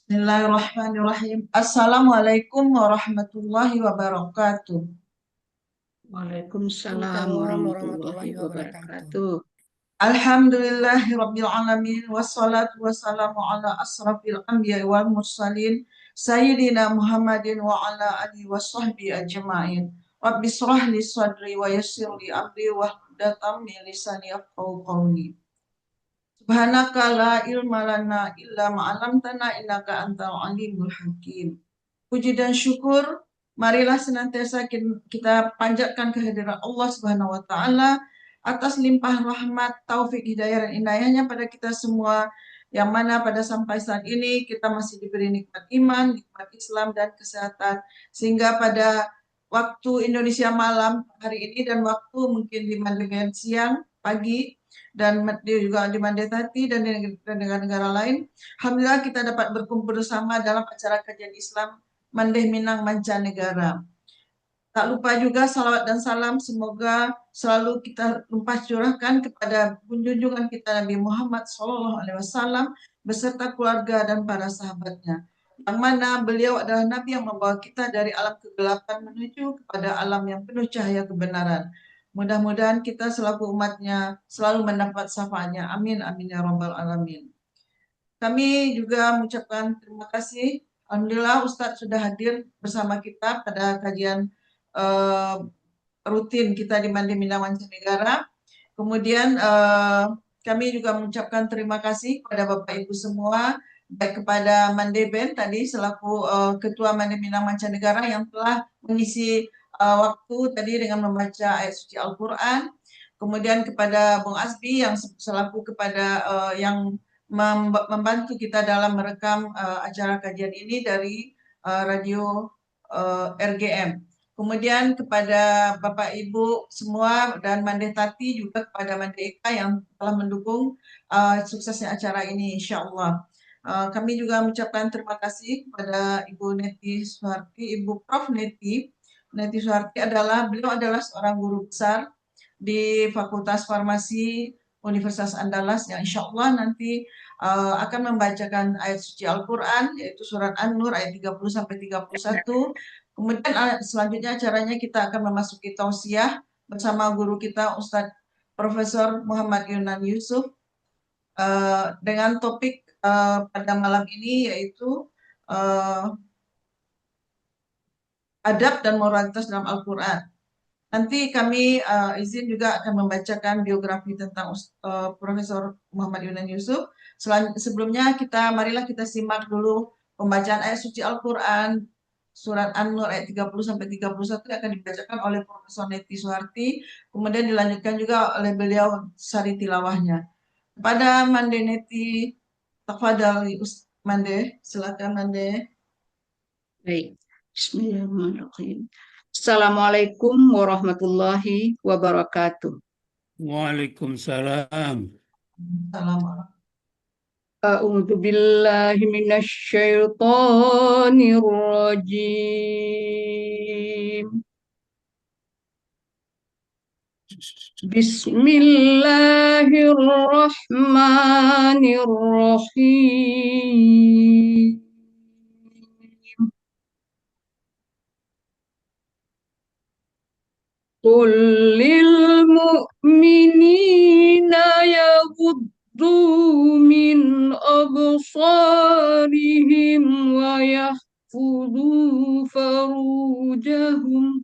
Bismillahirrahmanirrahim. Assalamualaikum warahmatullahi wabarakatuh. Waalaikumsalam Waalaikumsalam warahmatullahi warahmatullahi wabarakatuh. wabarakatuh. Alhamdulillahi rabbil alamin wassalatu wassalamu ala asrafil anbiya wal mursalin sayyidina Muhammadin wa ala alihi washabbihi ajma'in. Rabbi shrah li sadri wa yassir li amri wahlul min lisani yafqahu qawli. Subhanaka la ilma lana illa ma 'allamtana innaka antal alimul hakim. Puji dan syukur, marilah senantiasa kita panjatkan kehadiran Allah Subhanahu wa taala atas limpah rahmat, taufik, hidayah dan inayahnya pada kita semua yang mana pada sampai saat ini kita masih diberi nikmat iman, nikmat Islam dan kesehatan sehingga pada waktu Indonesia malam hari ini dan waktu mungkin di Mandailing siang, pagi dan juga di Mandailing dan di negara-negara lain. Alhamdulillah kita dapat berkumpul bersama dalam acara kajian Islam Mandeh Minang Mancanegara. Tak lupa juga salawat dan salam semoga selalu kita lumpah curahkan kepada junjungan kita Nabi Muhammad SAW beserta keluarga dan para sahabatnya. Yang mana beliau adalah Nabi yang membawa kita dari alam kegelapan menuju kepada alam yang penuh cahaya kebenaran. Mudah-mudahan kita selaku umatnya selalu mendapat syafaatnya. Amin, amin ya rabbal alamin. Kami juga mengucapkan terima kasih. Alhamdulillah Ustadz sudah hadir bersama kita pada kajian eh, rutin kita di Mandi Minang Mancanegara. Kemudian kami juga mengucapkan terima kasih kepada Bapak Ibu semua, baik kepada Mandeben tadi selaku Ketua Mandi Minang Mancanegara yang telah mengisi waktu tadi dengan membaca ayat suci Al-Quran. Kemudian kepada Bung Asbi yang selaku kepada yang membantu kita dalam merekam acara kajian ini dari radio RGM. Kemudian kepada Bapak Ibu semua dan Mandeh Tati juga kepada Mandeh Eka yang telah mendukung suksesnya acara ini insya Allah. Kami juga mengucapkan terima kasih kepada Ibu Neti Suharti, Ibu Prof Neti. Neti Suharti beliau adalah seorang guru besar di Fakultas Farmasi Universitas Andalas yang insya Allah nanti akan membacakan ayat suci Al-Quran yaitu surat An-Nur ayat 30 sampai 31. Kemudian selanjutnya acaranya kita akan memasuki tausiah bersama guru kita Ustadz Profesor Muhammad Yunan Yusuf dengan topik pada malam ini yaitu uh, adab dan moralitas dalam Al-Quran. Nanti kami izin juga akan membacakan biografi tentang Profesor Muhammad Yunan Yusuf. Sebelumnya marilah kita simak dulu pembacaan ayat suci Al-Quran surat An-Nur ayat 30 sampai 31 yang akan dibacakan oleh Profesor Neti Suharti, kemudian dilanjutkan juga oleh beliau sari tilawahnya. Kepada Mande Neti, tafadhali Mande, silakan Mande. Baik. Bismillahirrahmanirrahim. Assalamualaikum warahmatullahi wabarakatuh. Waalaikumsalam. Salam. A'udzu billahi minasyaitonir rajim. Bismillahirrahmanirrahim. Qul lil mu'minina yaghuddu min absarihim wa yahfudhu farujahum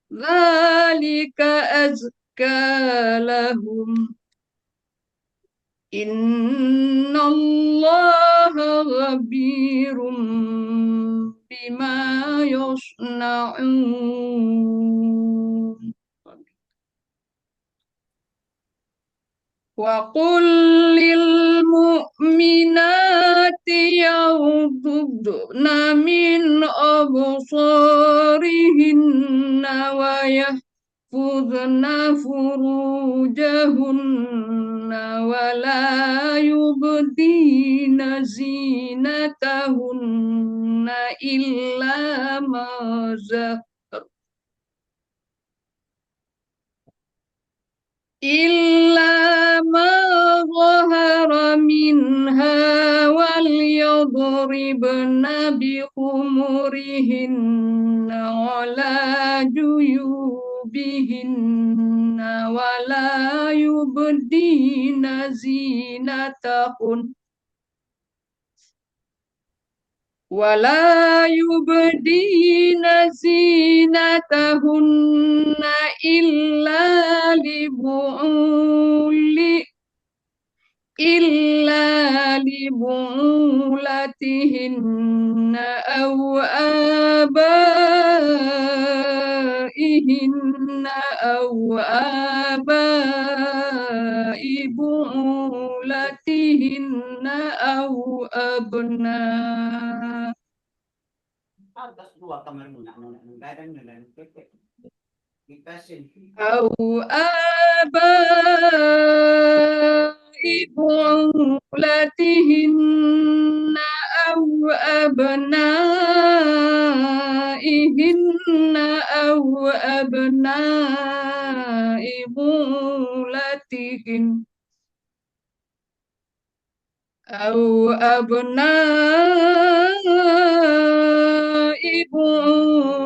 dzalika azka lahum innallaha khabirum bima yasna'un. Wa qul lil mu'minati yaghuddna min absarihinna wa yahfudna furujahunna wa la yubdina zinatahunna illa ma إلا ما ظهر منها والكافرون yadribna bi khumurihinna wala juyubihinna wala yubdina zinatahun ولا يبدين زينتهن إلا لبعولتهن أو آبائهن أو آباء بعولتهن أو أبناء أو آباء بعولتهن أو أبنائهن أو أبناء بعولتهن أو أبناء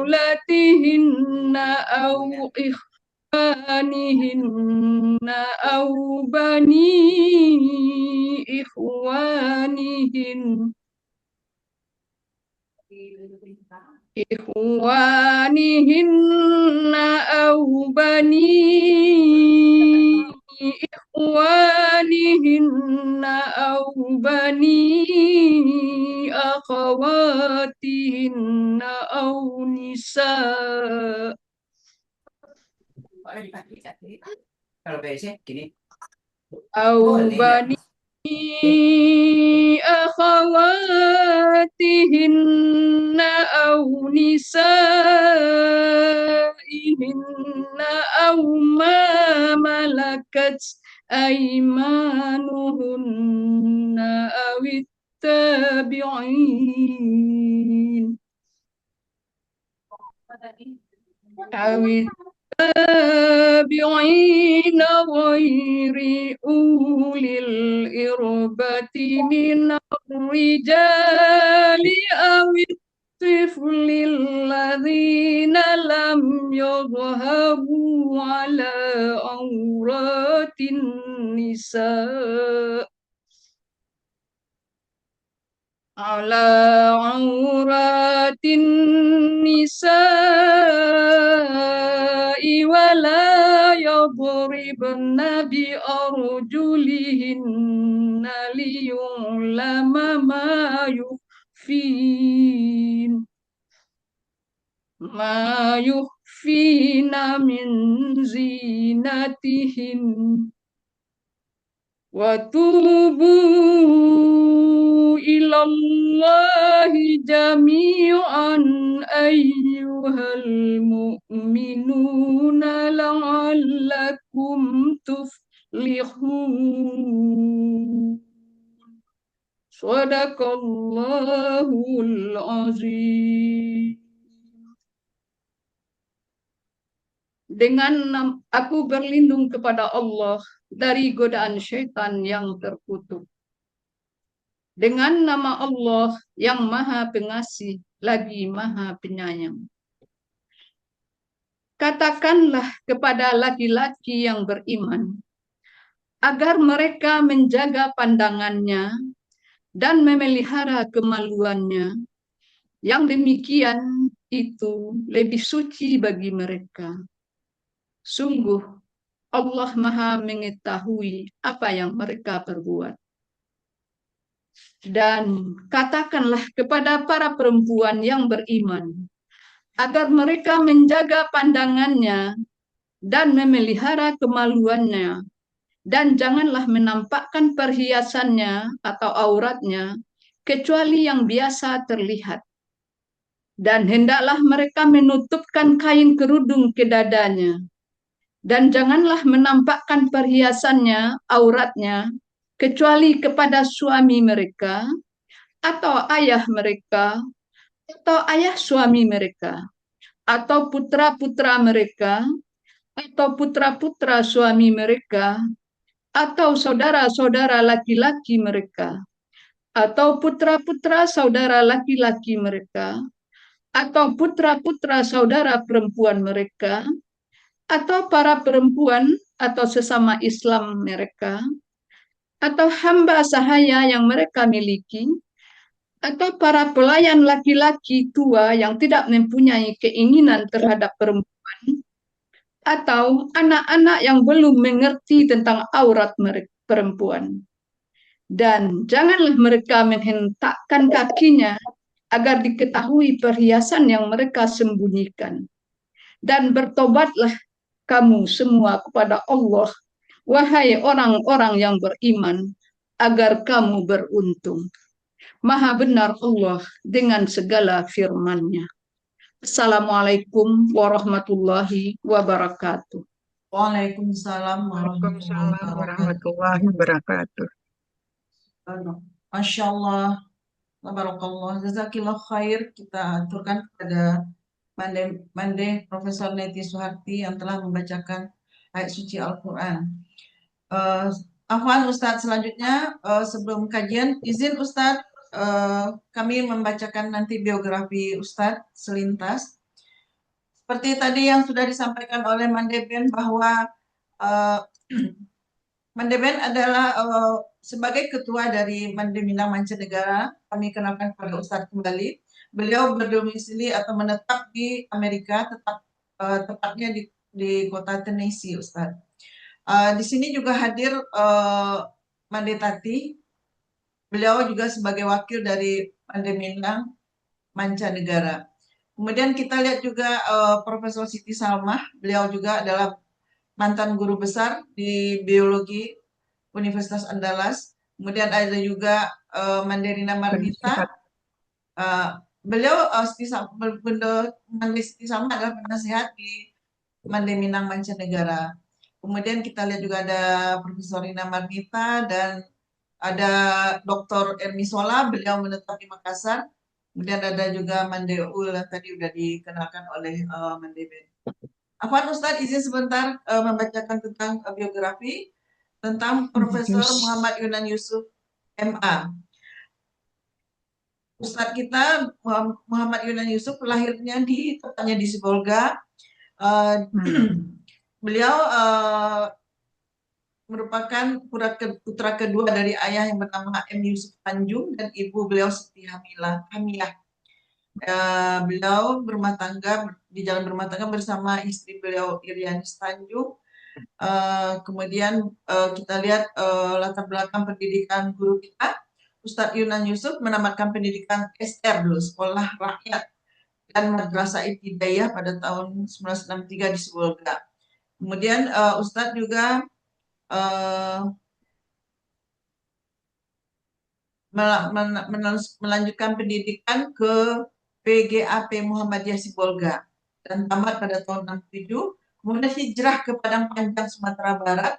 بعولتهن أو إخوانهن أو بني إخوانهن أو بني إخوانهن أو بني أخواتهن أو نساء أو بني أخواتهن أو نسائهن أو ما ملكت أيمانهن أو التابعين التابعين غير أولي الإربة من الرجال أو الطفل الذين لم يظهروا على عورات النساء ولا يضربن بأرجلهن ليعلم ما يخفين من زينتهن وتوبوا إلى الله جميعا أيها المؤمنون لعلكم تفلحون صدق الله العظيم. Dengan aku berlindung kepada Allah dari godaan syaitan yang terkutuk. Dengan nama Allah yang Maha Pengasih lagi Maha Penyayang. Katakanlah kepada laki-laki yang beriman agar mereka menjaga pandangannya dan memelihara kemaluannya. Yang demikian itu lebih suci bagi mereka. Sungguh Allah Maha mengetahui apa yang mereka perbuat. Dan katakanlah kepada para perempuan yang beriman agar mereka menjaga pandangannya dan memelihara kemaluannya, dan janganlah menampakkan perhiasannya atau auratnya kecuali yang biasa terlihat. Dan hendaklah mereka menutupkan kain kerudung ke dadanya, dan janganlah menampakkan perhiasannya, auratnya, kecuali kepada suami mereka, atau ayah mereka, atau ayah suami mereka, atau putra-putra mereka, atau putra-putra suami mereka, atau saudara-saudara laki-laki mereka, atau putra-putra saudara laki-laki mereka, atau putra-putra saudara perempuan mereka, atau para perempuan atau sesama Islam mereka, atau hamba sahaya yang mereka miliki, atau para pelayan laki-laki tua yang tidak mempunyai keinginan terhadap perempuan, atau anak-anak yang belum mengerti tentang aurat perempuan. Dan janganlah mereka menghentakkan kakinya agar diketahui perhiasan yang mereka sembunyikan. Dan bertobatlah kamu semua kepada Allah, wahai orang-orang yang beriman, agar kamu beruntung. Maha benar Allah dengan segala firman-Nya. Assalamualaikum warahmatullahi wabarakatuh. Waalaikumsalam warahmatullahi Waalaikumsalam wabarakatuh. warahmatullahi wabarakatuh. Masya Allah, Tabarakallah, Jazakillah khair. Kita aturkan kepada Mande Profesor Neti Suharti yang telah membacakan ayat suci Al-Quran. Afwan Ustadz, selanjutnya sebelum kajian, izin Ustadz kami membacakan nanti biografi Ustadz selintas. Seperti tadi yang sudah disampaikan oleh Mandeben bahwa Mandeben adalah sebagai ketua dari Mandemina Mancanegara, kami kenalkan kepada Ustadz kembali. Beliau berdomisili atau menetap di Amerika, tepatnya di kota Tennessee, Ustadz. Di sini juga hadir Mandetati. Beliau juga sebagai wakil dari Mandemina Mancanegara. Kemudian kita lihat juga Profesor Siti Salmah. Beliau juga adalah mantan guru besar di biologi Universitas Andalas. Kemudian ada juga Mandarina Marmita. Beliau Siti Salmah adalah penasihat di Mande Minang Mancanegara. Kemudian kita lihat juga ada Profesor Rina Marmita dan ada Dr. Ermi Sola, beliau menetap di Makassar. Kemudian ada juga Mande Ul yang tadi sudah dikenalkan oleh Mande Ben. Afwan Ustadz izin sebentar membacakan tentang biografi tentang Profesor Muhammad Yunan Yusuf MA. Ustadz kita Muhammad Yunan Yusuf lahirnya tepatnya di Sibolga. Beliau merupakan putra kedua dari ayah yang bernama M. Yusuf Tanjung dan ibu beliau Siti Hamiah. Beliau di jalan berumah tangga bersama istri beliau Irianis Tanjung. Kemudian kita lihat latar belakang pendidikan guru kita. Ustadz Yunan Yusuf menamatkan pendidikan SR dulu, Sekolah Rakyat dan Madrasah Ibtidaiyah pada tahun 1963 di Sibolga. Kemudian Ustadz juga melanjutkan pendidikan ke PGAP Muhammadiyah Sibolga dan tamat pada tahun 67. Kemudian hijrah ke Padang Panjang, Sumatera Barat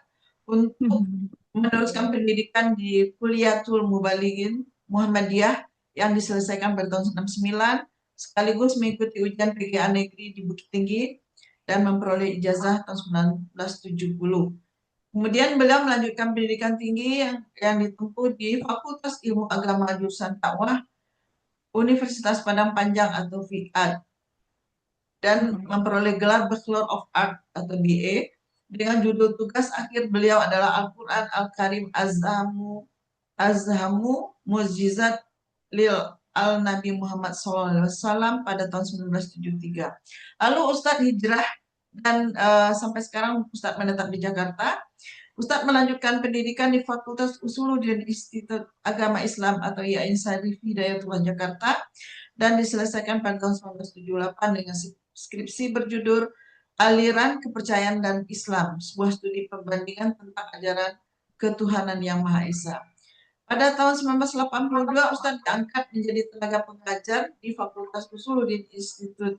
untuk meneruskan pendidikan di Kuliatul Mubalighin Muhammadiyah yang diselesaikan pada tahun 69, sekaligus mengikuti ujian PGA Negeri di Bukit Tinggi dan memperoleh ijazah tahun 1970. Kemudian beliau melanjutkan pendidikan tinggi yang ditempuh di Fakultas Ilmu Agama Jurusan Dakwah Universitas Padang Panjang atau FIAD dan memperoleh gelar Bachelor of Art atau BA dengan judul tugas akhir beliau adalah Al-Quran Al-Karim Azhamu Mujizat Lil Al-Nabi Muhammad SAW pada tahun 1973. Lalu Ustadz hijrah dan sampai sekarang Ustadz menetap di Jakarta. Ustadz melanjutkan pendidikan di Fakultas Usuluddin Institut Agama Islam atau IAIN Syarif Hidayatullah Jakarta dan diselesaikan pada tahun 1978 dengan skripsi berjudul Aliran Kepercayaan dan Islam, sebuah studi perbandingan tentang ajaran ketuhanan yang Maha Esa. Pada tahun 1982, Ustadz diangkat menjadi tenaga pengajar di Fakultas Usuluddin Institut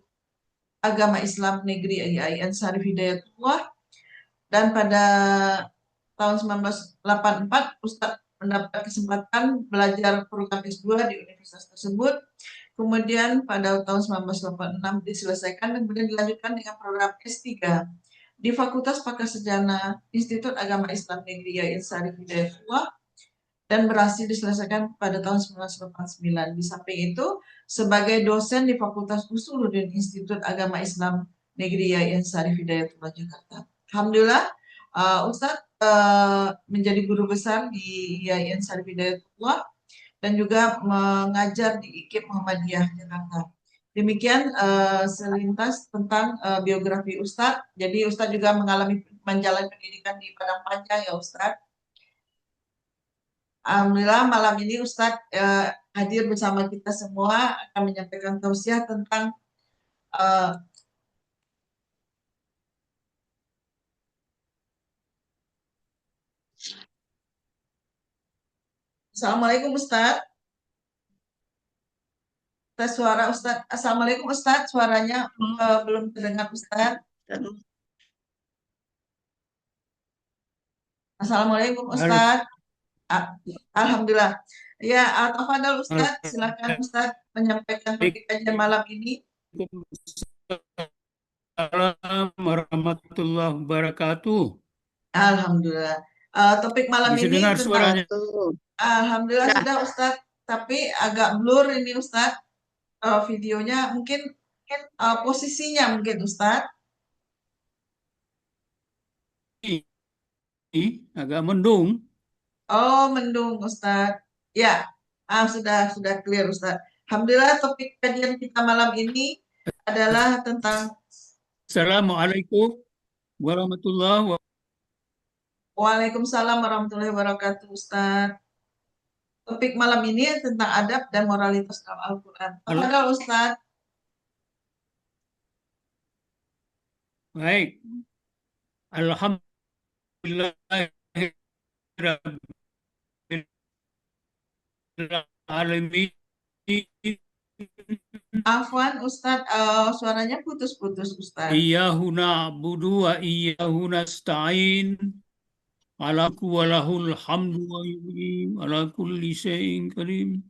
Agama Islam Negeri IAIN Syarif Hidayatullah. Dan pada tahun 1984, Ustadz mendapat kesempatan belajar program S2 di universitas tersebut. Kemudian pada tahun 1986 diselesaikan dan kemudian dilanjutkan dengan program S3 di Fakultas Pakar Sarjana Institut Agama Islam Negeri IAIN Syarif Hidayatullah. dan berhasil diselesaikan pada tahun 1989. Di samping itu, sebagai dosen di Fakultas Usuluddin Institut Agama Islam Negeri Yayan Sarif Hidayatullah Jakarta. Alhamdulillah, Ustadz menjadi guru besar di Yayan Sarif Hidayatullah dan juga mengajar di IKIP Muhammadiyah Jakarta. Demikian selintas tentang biografi Ustadz. Jadi Ustadz juga menjalani pendidikan di Padang Panjang ya Ustadz. Alhamdulillah malam ini Ustadz hadir bersama kita semua akan menyampaikan tausiah tentang Assalamualaikum Ustadz. Tes suara Ustadz. Assalamualaikum Ustadz. Suaranya belum terdengar Ustadz. Assalamualaikum Ustadz. Alhamdulillah. Ya, tafadhol Ustadz. Silakan Ustadz menyampaikan topik kajian malam ini. Assalamualaikum warahmatullahi wabarakatuh. Alhamdulillah. Topik malam Bisa ini dengar tentang suaranya? Alhamdulillah sudah Ustadz, tapi agak blur ini Ustadz. Videonya mungkin posisinya mungkin Ustadz. Agak mendung. Oh, mendung Ustadz. Ya, sudah clear Ustadz. Alhamdulillah topik kajian kita malam ini adalah tentang Assalamualaikum warahmatullahi wabarakatuh. Waalaikumsalam warahmatullahi wabarakatuh Ustadz. Topik malam ini tentang adab dan moralitas dalam Al-Quran. Tafadhol Ustadz. Baik. Alhamdulillah alamin. Afwan Ustadz, suaranya putus-putus Ustadz. Iyyahu na'budu wa iyyahu nasta'in. Alaku walahul hamdu wa yu'im ala kulli syai'in karim.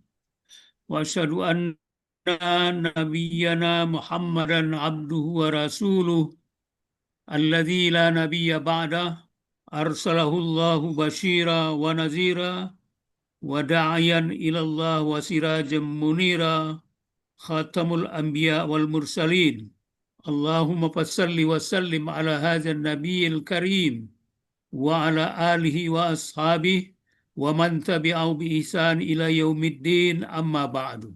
Wa asyhadu anna nabiyyana Muhammadan abduhu wa rasuluh alladzi la nabiyya ba'dah arsalahu Allahu basyira wa nazira wa da'iyan ila Allah wa sirajan munira khatamul anbiya wal mursalin. Allahumma fassalli wa sallim ala hadzal nabiyil karim wa ala alihi wa ashabihi wa man tabi'ahu bi ihsan ila yaumiddin, amma ba'du.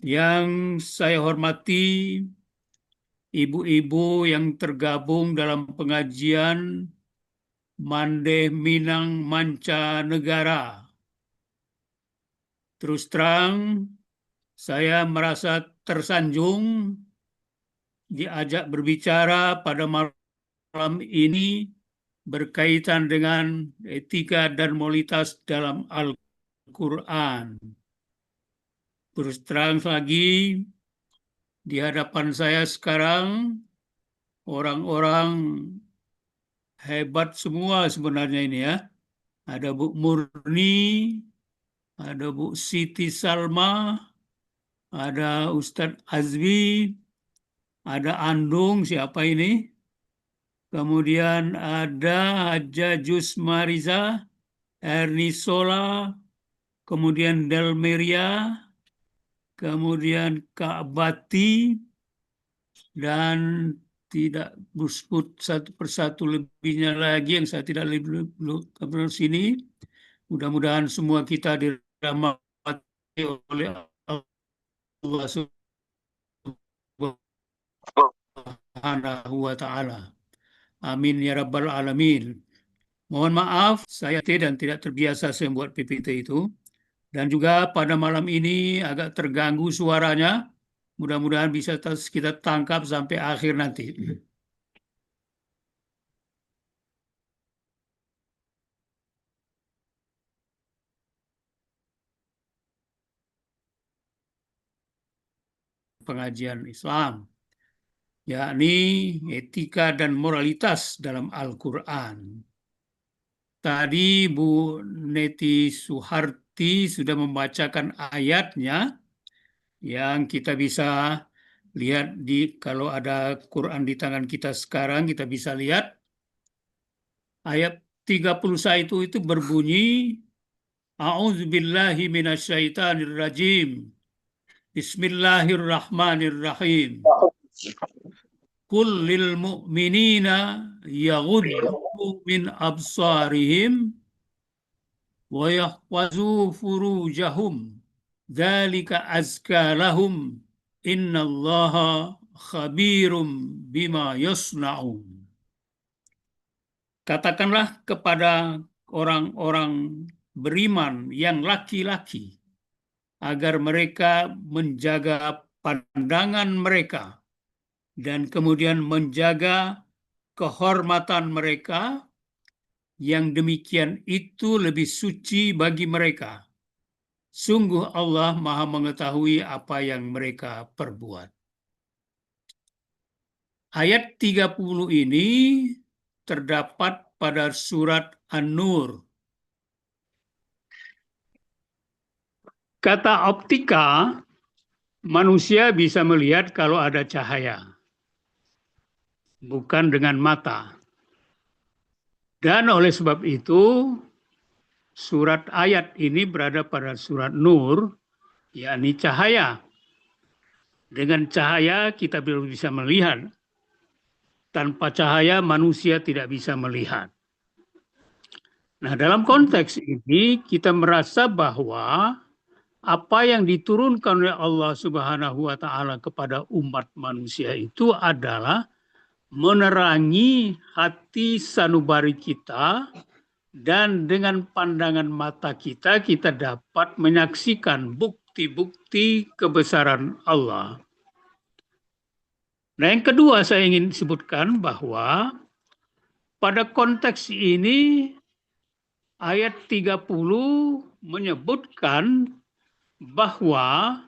Yang saya hormati ibu-ibu yang tergabung dalam pengajian Mandeh Minang Mancanegara. Terus terang, saya merasa tersanjung diajak berbicara pada malam ini berkaitan dengan etika dan moralitas dalam Al-Quran. Terus terang lagi, di hadapan saya sekarang orang-orang hebat semua sebenarnya ini ya. Ada Bu Murni, ada Bu Siti Salma, ada Ustadz Azmi, ada Andung, siapa ini? Kemudian ada Haja Jusmariza, Erni Sola, kemudian Delmeria, kemudian Kak Bati, dan tidak disebut satu persatu lebihnya lagi yang saya tidak lebih sini. Mudah-mudahan semua kita dirahmati oleh Allah Subhanahu wa Ta'ala. Amin ya Rabbal Alamin. Mohon maaf, saya dan tidak terbiasa saya membuat PPT itu. Dan juga pada malam ini agak terganggu suaranya. Mudah-mudahan bisa kita tangkap sampai akhir nanti. Pengajian Islam, yakni etika dan moralitas dalam Al-Quran. Tadi Bu Neti Suharti sudah membacakan ayatnya yang kita bisa lihat kalau ada Quran di tangan kita sekarang, kita bisa lihat ayat 31 itu berbunyi, A'udzubillahi minasyaitonirrajim. Bismillahirrahmanirrahim. Qul lil mu'minina yaghuddu min absarihim wa yahfazu furujahum. Dzalika azka lahum. Innallaha khabirum bima yasna'un. Katakanlah kepada orang-orang beriman yang laki-laki agar mereka menjaga pandangan mereka dan kemudian menjaga kehormatan mereka, yang demikian itu lebih suci bagi mereka. Sungguh Allah Maha mengetahui apa yang mereka perbuat. Ayat 30 ini terdapat pada surat An-Nur. Kata optika, manusia bisa melihat kalau ada cahaya, bukan dengan mata. Dan oleh sebab itu, surat ayat ini berada pada surat Nur, yakni cahaya. Dengan cahaya kita belum bisa melihat. Tanpa cahaya manusia tidak bisa melihat. Nah, dalam konteks ini kita merasa bahwa apa yang diturunkan oleh Allah Subhanahu wa Ta'ala kepada umat manusia itu adalah menerangi hati sanubari kita, dan dengan pandangan mata kita, kita dapat menyaksikan bukti-bukti kebesaran Allah. Nah, yang kedua saya ingin sebutkan bahwa pada konteks ini ayat 30 menyebutkan bahwa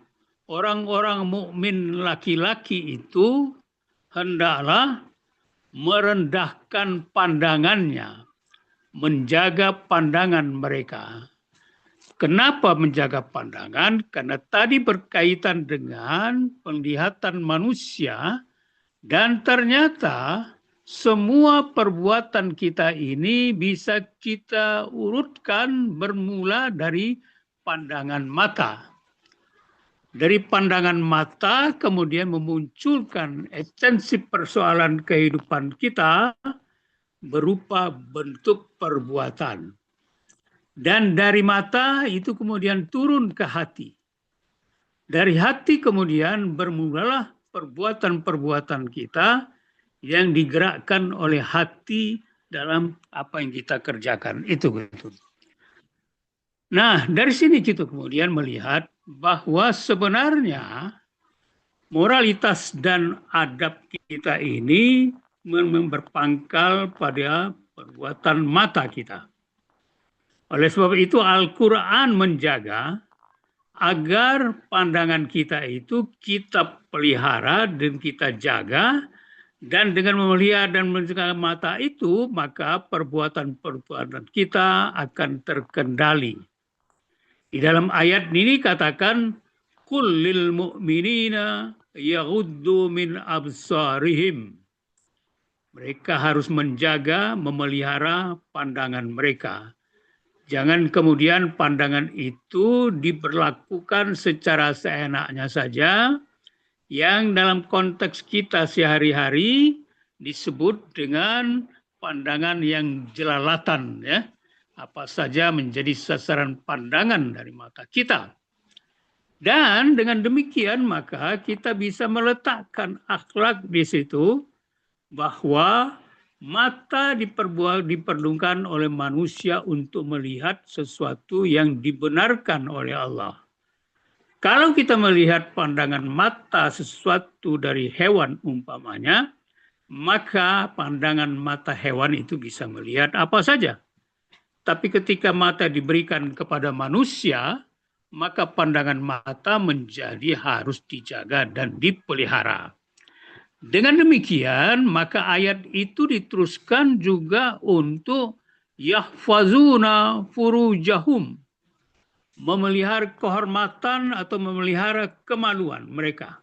orang-orang mukmin laki-laki itu hendaklah merendahkan pandangannya, menjaga pandangan mereka. Kenapa menjaga pandangan? Karena tadi berkaitan dengan penglihatan manusia, dan ternyata semua perbuatan kita ini bisa kita urutkan bermula dari pandangan mata. Dari pandangan mata kemudian memunculkan esensi persoalan kehidupan kita berupa bentuk perbuatan. Dan dari mata itu kemudian turun ke hati. Dari hati kemudian bermulalah perbuatan-perbuatan kita yang digerakkan oleh hati dalam apa yang kita kerjakan. Itu betul. Nah, dari sini kita kemudian melihat bahwa sebenarnya moralitas dan adab kita ini berpangkal pada perbuatan mata kita. Oleh sebab itu Al-Quran menjaga agar pandangan kita itu kita pelihara dan kita jaga, dan dengan memelihara dan menjaga mata itu maka perbuatan-perbuatan kita akan terkendali. Di dalam ayat ini katakan, Qul lil mu'minina yaghuddu min absarihim. Mereka harus menjaga, memelihara pandangan mereka. Jangan kemudian pandangan itu diberlakukan secara seenaknya saja, yang dalam konteks kita sehari-hari disebut dengan pandangan yang jelalatan, ya. Apa saja menjadi sasaran pandangan dari mata kita. Dan dengan demikian maka kita bisa meletakkan akhlak di situ, bahwa mata diperlukan oleh manusia untuk melihat sesuatu yang dibenarkan oleh Allah. Kalau kita melihat pandangan mata sesuatu dari hewan umpamanya, maka pandangan mata hewan itu bisa melihat apa saja. Tapi ketika mata diberikan kepada manusia, maka pandangan mata menjadi harus dijaga dan dipelihara. Dengan demikian, maka ayat itu diteruskan juga untuk yahfazuna furujahum, memelihara kehormatan atau memelihara kemaluan mereka.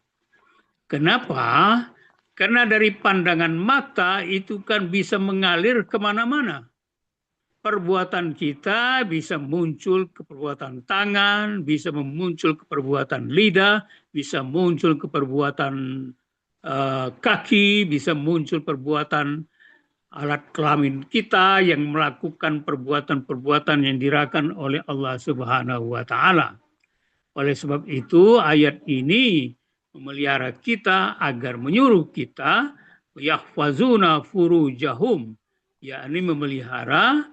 Kenapa? Karena dari pandangan mata itu kan bisa mengalir kemana-mana. perbuatan kita bisa muncul ke perbuatan tangan, bisa muncul ke perbuatan lidah, bisa muncul ke perbuatan kaki, bisa muncul perbuatan alat kelamin kita yang melakukan perbuatan-perbuatan yang dirahkan oleh Allah Subhanahu wa Ta'ala. Oleh sebab itu, ayat ini memelihara kita agar menyuruh kita yahfazuna furujahum, yakni memelihara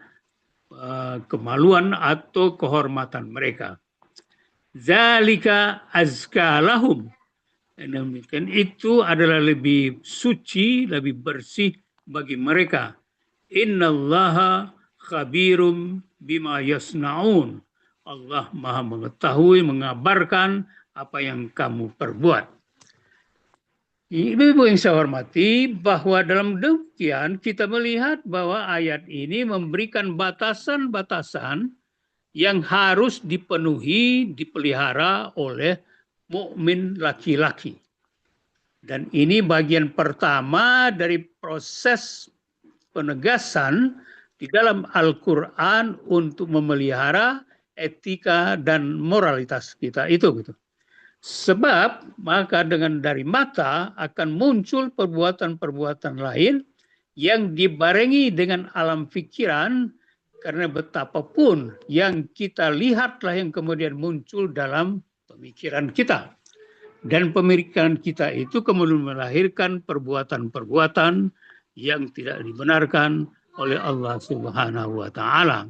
kemaluan atau kehormatan mereka. Zalika azka lahum. Demikian itu adalah lebih suci, lebih bersih bagi mereka. Innallaha khabirum bima yasnaun. Allah Maha mengetahui, mengabarkan apa yang kamu perbuat. Ibu-ibu yang saya hormati, bahwa dalam demikian kita melihat bahwa ayat ini memberikan batasan-batasan yang harus dipenuhi, dipelihara oleh mukmin laki-laki. Dan ini bagian pertama dari proses penegasan di dalam Al-Quran untuk memelihara etika dan moralitas kita itu gitu. Sebab maka dengan dari mata akan muncul perbuatan-perbuatan lain yang dibarengi dengan alam pikiran, karena betapapun yang kita lihatlah yang kemudian muncul dalam pemikiran kita. Dan pemikiran kita itu kemudian melahirkan perbuatan-perbuatan yang tidak dibenarkan oleh Allah Subhanahu wa Ta'ala.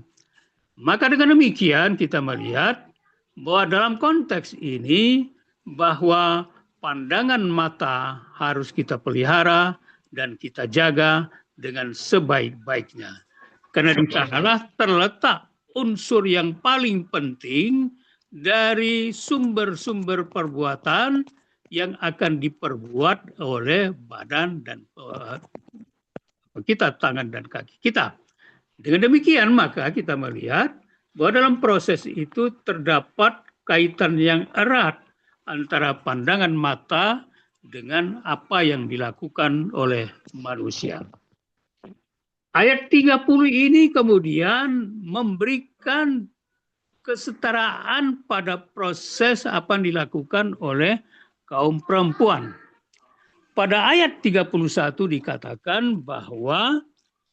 Maka dengan demikian kita melihat bahwa dalam konteks ini bahwa pandangan mata harus kita pelihara dan kita jaga dengan sebaik-baiknya. Karena di sanalah terletak unsur yang paling penting dari sumber-sumber perbuatan yang akan diperbuat oleh badan dan kita, tangan dan kaki kita. Dengan demikian maka kita melihat bahwa dalam proses itu terdapat kaitan yang erat antara pandangan mata dengan apa yang dilakukan oleh manusia. Ayat 30 ini kemudian memberikan kesetaraan pada proses apa yang dilakukan oleh kaum perempuan. Pada ayat 31 dikatakan bahwa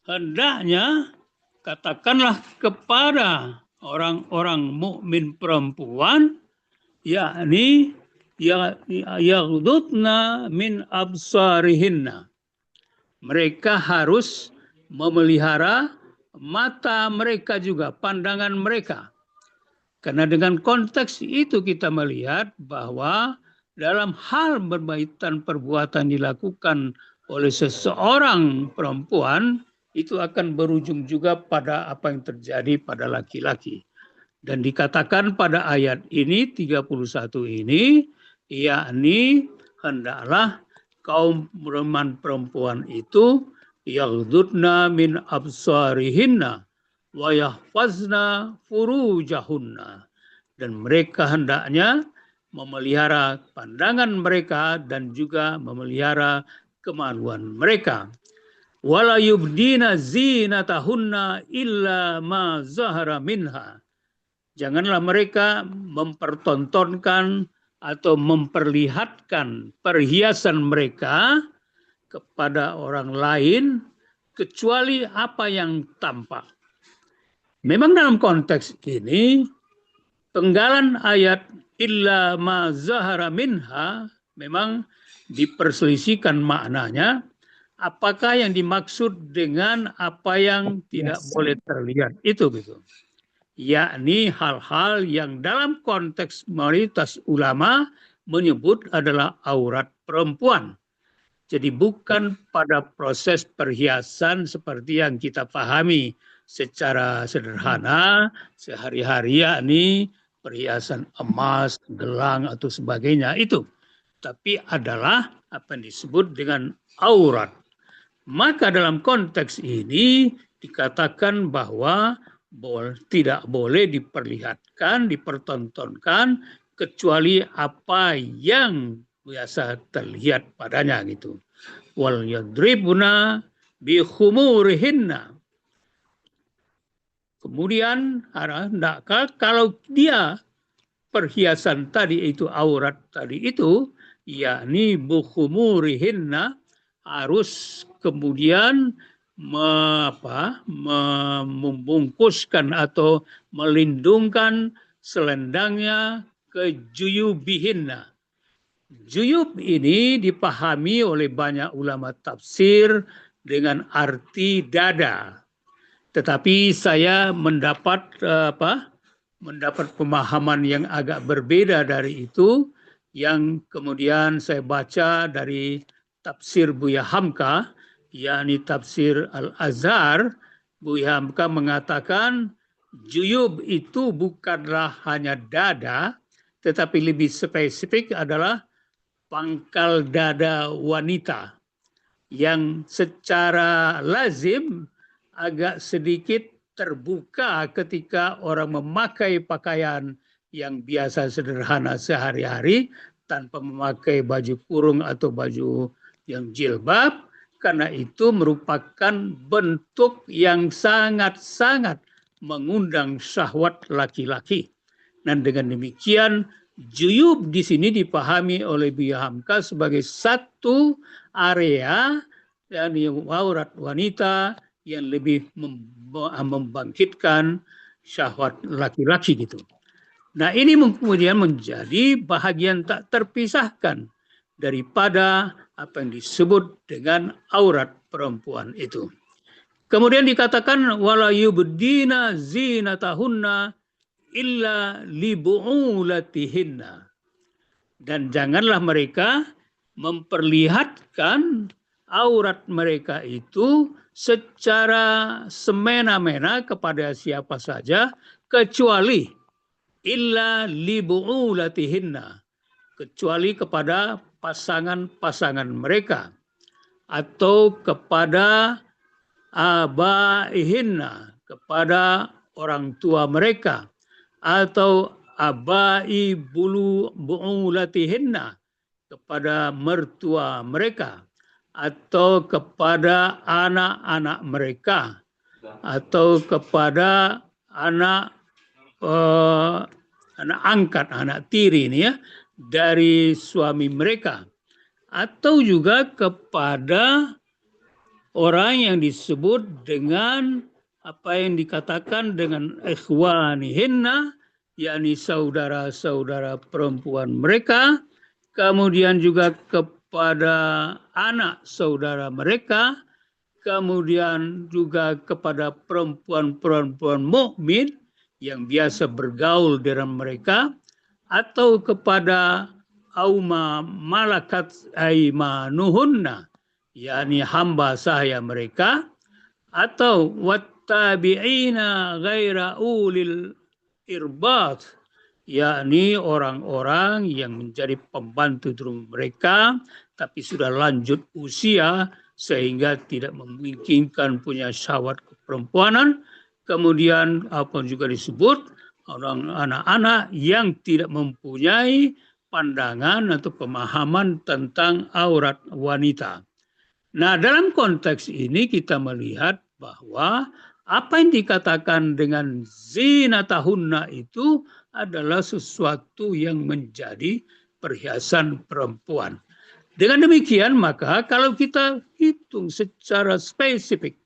hendaknya katakanlah kepada orang-orang mukmin perempuan, yakni yaghdudna min absarihinna. Mereka harus memelihara mata mereka juga, pandangan mereka. Karena dengan konteks itu kita melihat bahwa dalam hal berkaitan perbuatan dilakukan oleh seseorang perempuan, itu akan berujung juga pada apa yang terjadi pada laki-laki. Dan dikatakan pada ayat ini, 31 ini, yakni hendaklah kaum perempuan itu yaghdudna min absarihinna wa yahfazna furujahunna. Dan mereka hendaknya memelihara pandangan mereka dan juga memelihara kemaluan mereka. Wala yubdina zinatahunna illa ma zahara minha. Janganlah mereka mempertontonkan atau memperlihatkan perhiasan mereka kepada orang lain kecuali apa yang tampak. Memang dalam konteks ini penggalan ayat illa ma zahara minha memang diperselisihkan maknanya. Apakah yang dimaksud dengan apa yang tidak boleh terlihat itu gitu. Yakni hal-hal yang dalam konteks mayoritas ulama menyebut adalah aurat perempuan. Jadi bukan pada proses perhiasan seperti yang kita pahami secara sederhana sehari-hari, yakni perhiasan emas, gelang atau sebagainya itu. Tapi adalah apa yang disebut dengan aurat. Maka dalam konteks ini dikatakan bahwa tidak boleh diperlihatkan, dipertontonkan kecuali apa yang biasa terlihat padanya gitu. Wal yadribuna bi khumurihinna. Kemudian kalau dia perhiasan tadi itu aurat tadi itu, yakni bukhumurihinna, harus kemudian membungkuskan atau melindungkan selendangnya ke juyubihinna. Juyub ini dipahami oleh banyak ulama tafsir dengan arti dada. Tetapi saya mendapat pemahaman yang agak berbeda dari itu, yang kemudian saya baca dari tafsir Buya Hamka, yakni tafsir Al-Azhar. Buya Hamka mengatakan juyub itu bukanlah hanya dada, tetapi lebih spesifik adalah pangkal dada wanita yang secara lazim agak sedikit terbuka ketika orang memakai pakaian yang biasa sederhana sehari-hari tanpa memakai baju kurung atau baju yang jilbab, karena itu merupakan bentuk yang sangat-sangat mengundang syahwat laki-laki. Dan dengan demikian juyub di sini dipahami oleh Buya Hamka sebagai satu area yakni aurat wanita yang lebih membangkitkan syahwat laki-laki gitu. Nah, ini kemudian menjadi bahagian tak terpisahkan daripada apa yang disebut dengan aurat perempuan itu. Kemudian dikatakan wala yubdina zinatahunna illa libu'ulatihinna. Dan janganlah mereka memperlihatkan aurat mereka itu secara semena-mena kepada siapa saja kecuali illa libu'ulatihinna, kecuali kepada pasangan-pasangan mereka atau kepada abaihinna, kepada orang tua mereka, atau abai bu'ulatihinna, kepada mertua mereka, atau kepada anak-anak mereka, atau kepada anak angkat, anak tiri ini ya, dari suami mereka, atau juga kepada orang yang disebut dengan apa yang dikatakan dengan ikhwanihinna, yakni saudara-saudara perempuan mereka, kemudian juga kepada anak saudara mereka, kemudian juga kepada perempuan-perempuan mukmin yang biasa bergaul dengan mereka, atau kepada auma malakat aimanuhunna, yakni hamba sahaya mereka, atau wattabi'ina ghaira ulil irbat, yakni orang-orang yang menjadi pembantu di rumah mereka tapi sudah lanjut usia sehingga tidak memungkinkan punya syahwat keperempuanan. Kemudian apa juga disebut orang anak-anak yang tidak mempunyai pandangan atau pemahaman tentang aurat wanita. Nah, dalam konteks ini kita melihat bahwa apa yang dikatakan dengan zinatahunna itu adalah sesuatu yang menjadi perhiasan perempuan. Dengan demikian, maka kalau kita hitung secara spesifik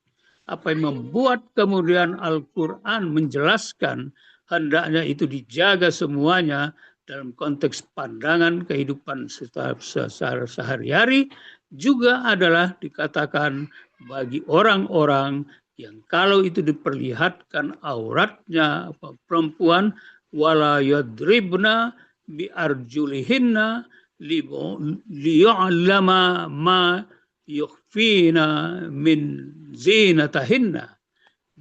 apa yang membuat kemudian Al-Quran menjelaskan hendaknya itu dijaga semuanya dalam konteks pandangan kehidupan sehari-hari, juga adalah dikatakan bagi orang-orang yang kalau itu diperlihatkan auratnya perempuan, wala yadribna bi arjulihinna liya'lama ma yukhfina min zinatahinna.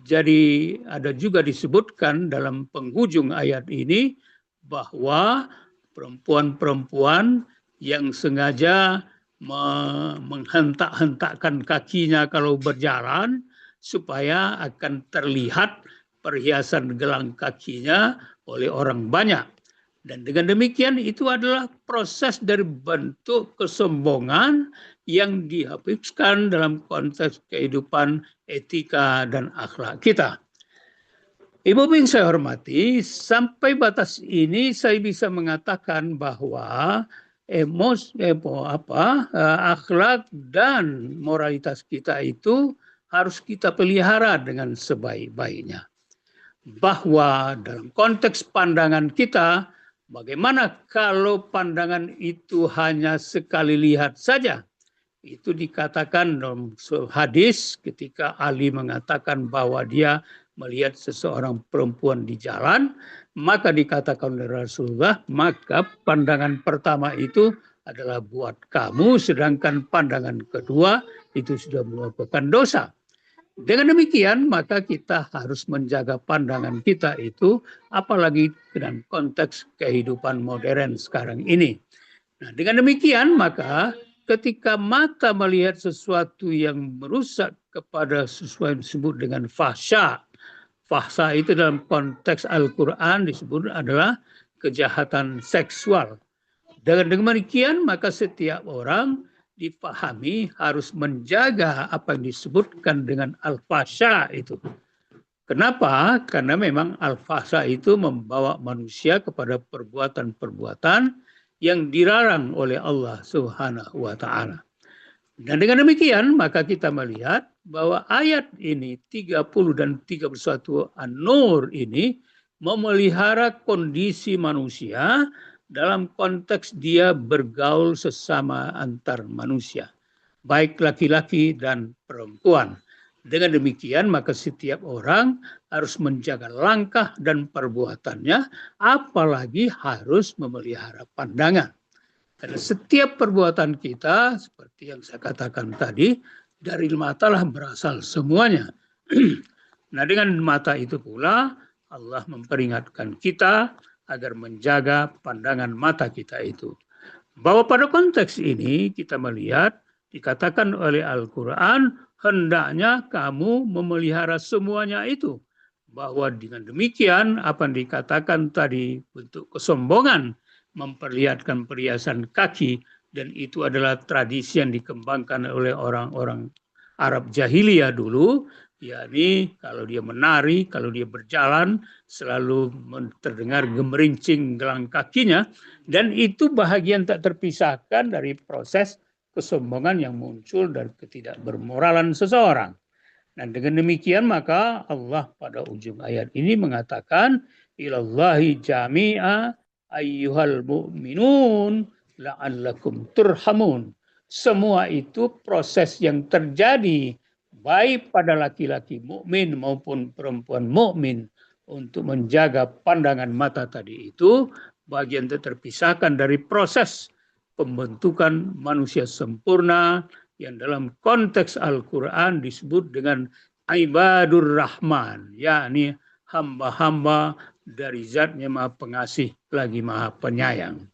Jadi ada juga disebutkan dalam penghujung ayat ini bahwa perempuan-perempuan yang sengaja menghentak-hentakkan kakinya kalau berjalan supaya akan terlihat perhiasan gelang kakinya oleh orang banyak. Dan dengan demikian itu adalah proses dari bentuk kesombongan yang dihapuskan dalam konteks kehidupan etika dan akhlak kita. Ibu yang saya hormati, sampai batas ini saya bisa mengatakan bahwa akhlak dan moralitas kita itu harus kita pelihara dengan sebaik-baiknya. Bahwa dalam konteks pandangan kita, bagaimana kalau pandangan itu hanya sekali lihat saja? Itu dikatakan dalam hadis ketika Ali mengatakan bahwa dia melihat seseorang perempuan di jalan, maka dikatakan oleh Rasulullah, maka pandangan pertama itu adalah buat kamu, sedangkan pandangan kedua itu sudah merupakan dosa. Dengan demikian, maka kita harus menjaga pandangan kita itu, apalagi dalam konteks kehidupan modern sekarang ini. Nah, dengan demikian, maka ketika mata melihat sesuatu yang merusak kepada sesuatu yang disebut dengan fahsya. Fahsya itu dalam konteks Al-Quran disebut adalah kejahatan seksual. Dengan demikian, maka setiap orang dipahami harus menjaga apa yang disebutkan dengan al-fahsya itu. Kenapa? Karena memang al-fahsya itu membawa manusia kepada perbuatan-perbuatan yang dilarang oleh Allah Subhanahu wa Ta'ala. Dan dengan demikian, maka kita melihat bahwa ayat ini 30 dan 31 An-Nur ini memelihara kondisi manusia dalam konteks dia bergaul sesama antar manusia, baik laki-laki dan perempuan. Dengan demikian, maka setiap orang harus menjaga langkah dan perbuatannya, apalagi harus memelihara pandangan. Karena setiap perbuatan kita, seperti yang saya katakan tadi, dari mata lah berasal semuanya. Nah, dengan mata itu pula Allah memperingatkan kita agar menjaga pandangan mata kita itu. Bahwa pada konteks ini kita melihat, dikatakan oleh Al-Quran, hendaknya kamu memelihara semuanya itu. Bahwa dengan demikian, apa yang dikatakan tadi, bentuk kesombongan, memperlihatkan perhiasan kaki, dan itu adalah tradisi yang dikembangkan oleh orang-orang Arab jahiliyah dulu, yakni kalau dia menari, kalau dia berjalan, selalu terdengar gemerincing gelang kakinya, dan itu bahagian tak terpisahkan dari proses kesombongan yang muncul dari ketidakbermoralan seseorang. Dan dengan demikian maka Allah pada ujung ayat ini mengatakan, ilallahi jami'a ayyuhal mu'minun la'allakum turhamun. Semua itu proses yang terjadi baik pada laki-laki mukmin maupun perempuan mukmin untuk menjaga pandangan mata tadi itu bagian terpisahkan dari proses pembentukan manusia sempurna yang dalam konteks Al-Quran disebut dengan ibadur rahman, yakni hamba-hamba dari Zat-Nya Maha Pengasih lagi Maha Penyayang.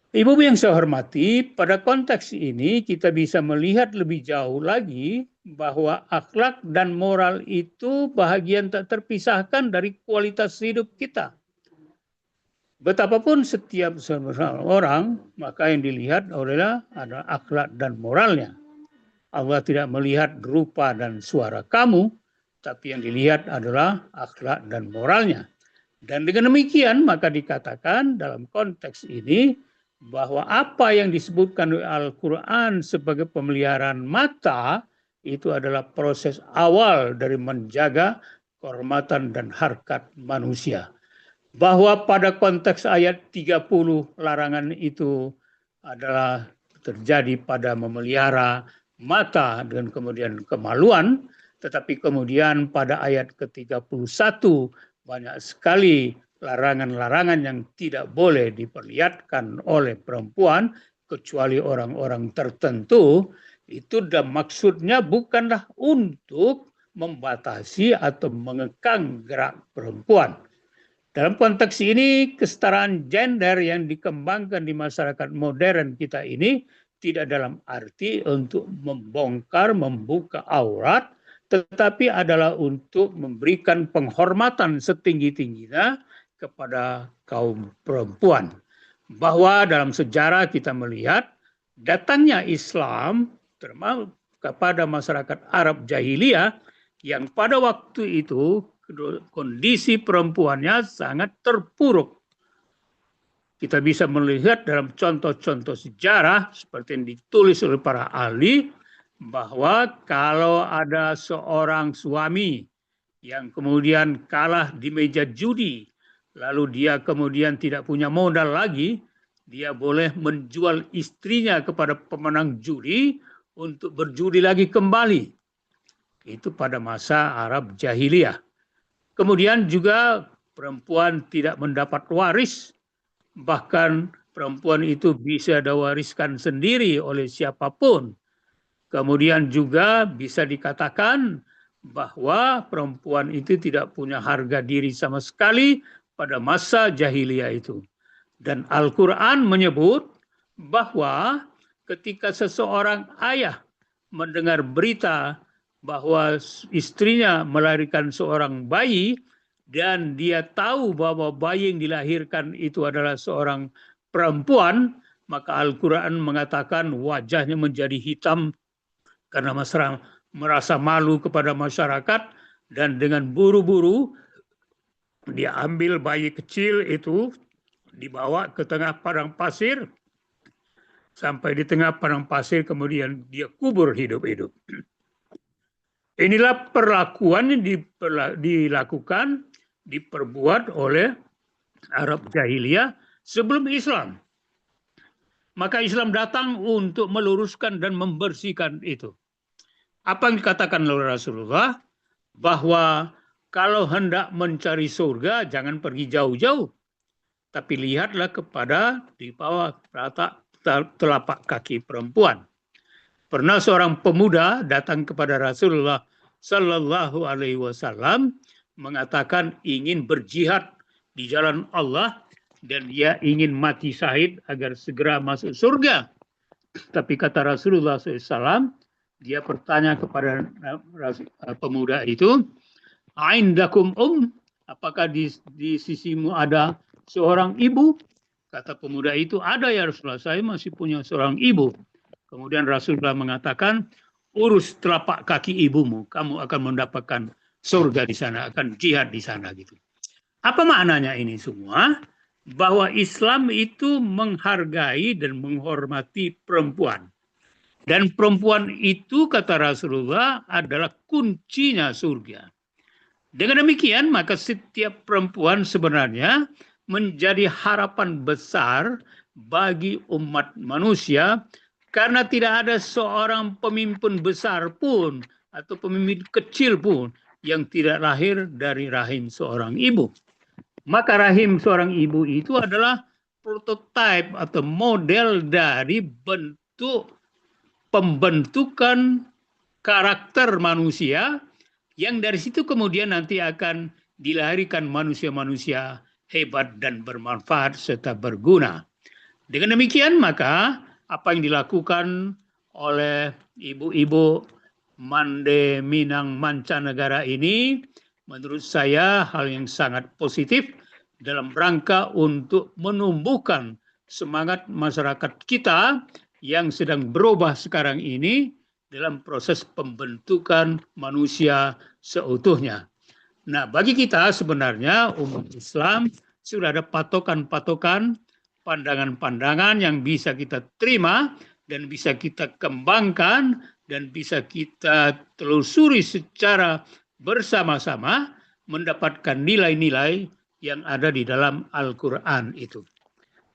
Ibu yang saya hormati, pada konteks ini kita bisa melihat lebih jauh lagi bahwa akhlak dan moral itu bahagian tak terpisahkan dari kualitas hidup kita. Betapapun setiap orang, maka yang dilihat adalah akhlak dan moralnya. Allah tidak melihat rupa dan suara kamu, tapi yang dilihat adalah akhlak dan moralnya. Dan dengan demikian maka dikatakan dalam konteks ini bahwa apa yang disebutkan oleh Al-Quran sebagai pemeliharaan mata itu adalah proses awal dari menjaga kehormatan dan harkat manusia. Bahwa pada konteks ayat 30 larangan itu adalah terjadi pada memelihara mata dan kemudian kemaluan, tetapi kemudian pada ayat ke-31 banyak sekali larangan-larangan yang tidak boleh diperlihatkan oleh perempuan kecuali orang-orang tertentu. Itu dan maksudnya bukanlah untuk membatasi atau mengekang gerak perempuan. Dalam konteks ini, kesetaraan gender yang dikembangkan di masyarakat modern kita ini tidak dalam arti untuk membongkar, membuka aurat, tetapi adalah untuk memberikan penghormatan setinggi-tingginya kepada kaum perempuan. Bahwa dalam sejarah kita melihat datangnya Islam termasuk kepada masyarakat Arab jahiliyah yang pada waktu itu kondisi perempuannya sangat terpuruk. Kita bisa melihat dalam contoh-contoh sejarah seperti yang ditulis oleh para ahli, bahwa kalau ada seorang suami yang kemudian kalah di meja judi, lalu dia kemudian tidak punya modal lagi, dia boleh menjual istrinya kepada pemenang judi untuk berjudi lagi kembali. Itu pada masa Arab Jahiliyah. Kemudian juga perempuan tidak mendapat waris, bahkan perempuan itu bisa diwariskan sendiri oleh siapapun. Kemudian juga bisa dikatakan bahwa perempuan itu tidak punya harga diri sama sekali pada masa jahiliyah itu. Dan Al-Quran menyebut bahwa ketika seseorang ayah mendengar berita bahwa istrinya melahirkan seorang bayi, dan dia tahu bahwa bayi yang dilahirkan itu adalah seorang perempuan, maka Al-Quran mengatakan wajahnya menjadi hitam karena merasa malu kepada masyarakat, dan dengan buru-buru dia ambil bayi kecil itu, dibawa ke tengah padang pasir, sampai di tengah padang pasir kemudian dia kubur hidup-hidup. Inilah perlakuan yang dilakukan, diperbuat oleh Arab Jahiliyah sebelum Islam. Maka Islam datang untuk meluruskan dan membersihkan itu. Apa yang dikatakan oleh Rasulullah, bahwa kalau hendak mencari surga jangan pergi jauh-jauh, tapi lihatlah kepada di bawah telapak kaki perempuan. Pernah seorang pemuda datang kepada Rasulullah Sallallahu Alaihi Wasallam mengatakan ingin berjihad di jalan Allah dan dia ingin mati syahid agar segera masuk surga. Tapi kata Rasulullah SAW, dia bertanya kepada pemuda itu, "Aindakum apakah di sisimu ada seorang ibu?" Kata pemuda itu, "Ada ya Rasulullah, saya masih punya seorang ibu." Kemudian Rasulullah mengatakan, "Urus telapak kaki ibumu, kamu akan mendapatkan surga di sana, akan jihad di sana." Gitu. Apa maknanya ini semua? Bahwa Islam itu menghargai dan menghormati perempuan. Dan perempuan itu, kata Rasulullah, adalah kuncinya surga. Dengan demikian, maka setiap perempuan sebenarnya menjadi harapan besar bagi umat manusia, karena tidak ada seorang pemimpin besar pun atau pemimpin kecil pun yang tidak lahir dari rahim seorang ibu. Maka rahim seorang ibu itu adalah prototipe atau model dari bentuk pembentukan karakter manusia, yang dari situ kemudian nanti akan dilahirkan manusia-manusia hebat dan bermanfaat serta berguna. Dengan demikian maka apa yang dilakukan oleh ibu-ibu Mande Minang mancanegara ini menurut saya hal yang sangat positif dalam rangka untuk menumbuhkan semangat masyarakat kita yang sedang berubah sekarang ini dalam proses pembentukan manusia seutuhnya. Nah, bagi kita sebenarnya umat Islam sudah ada patokan-patokan, pandangan-pandangan yang bisa kita terima dan bisa kita kembangkan dan bisa kita telusuri secara bersama-sama mendapatkan nilai-nilai yang ada di dalam Al-Quran itu.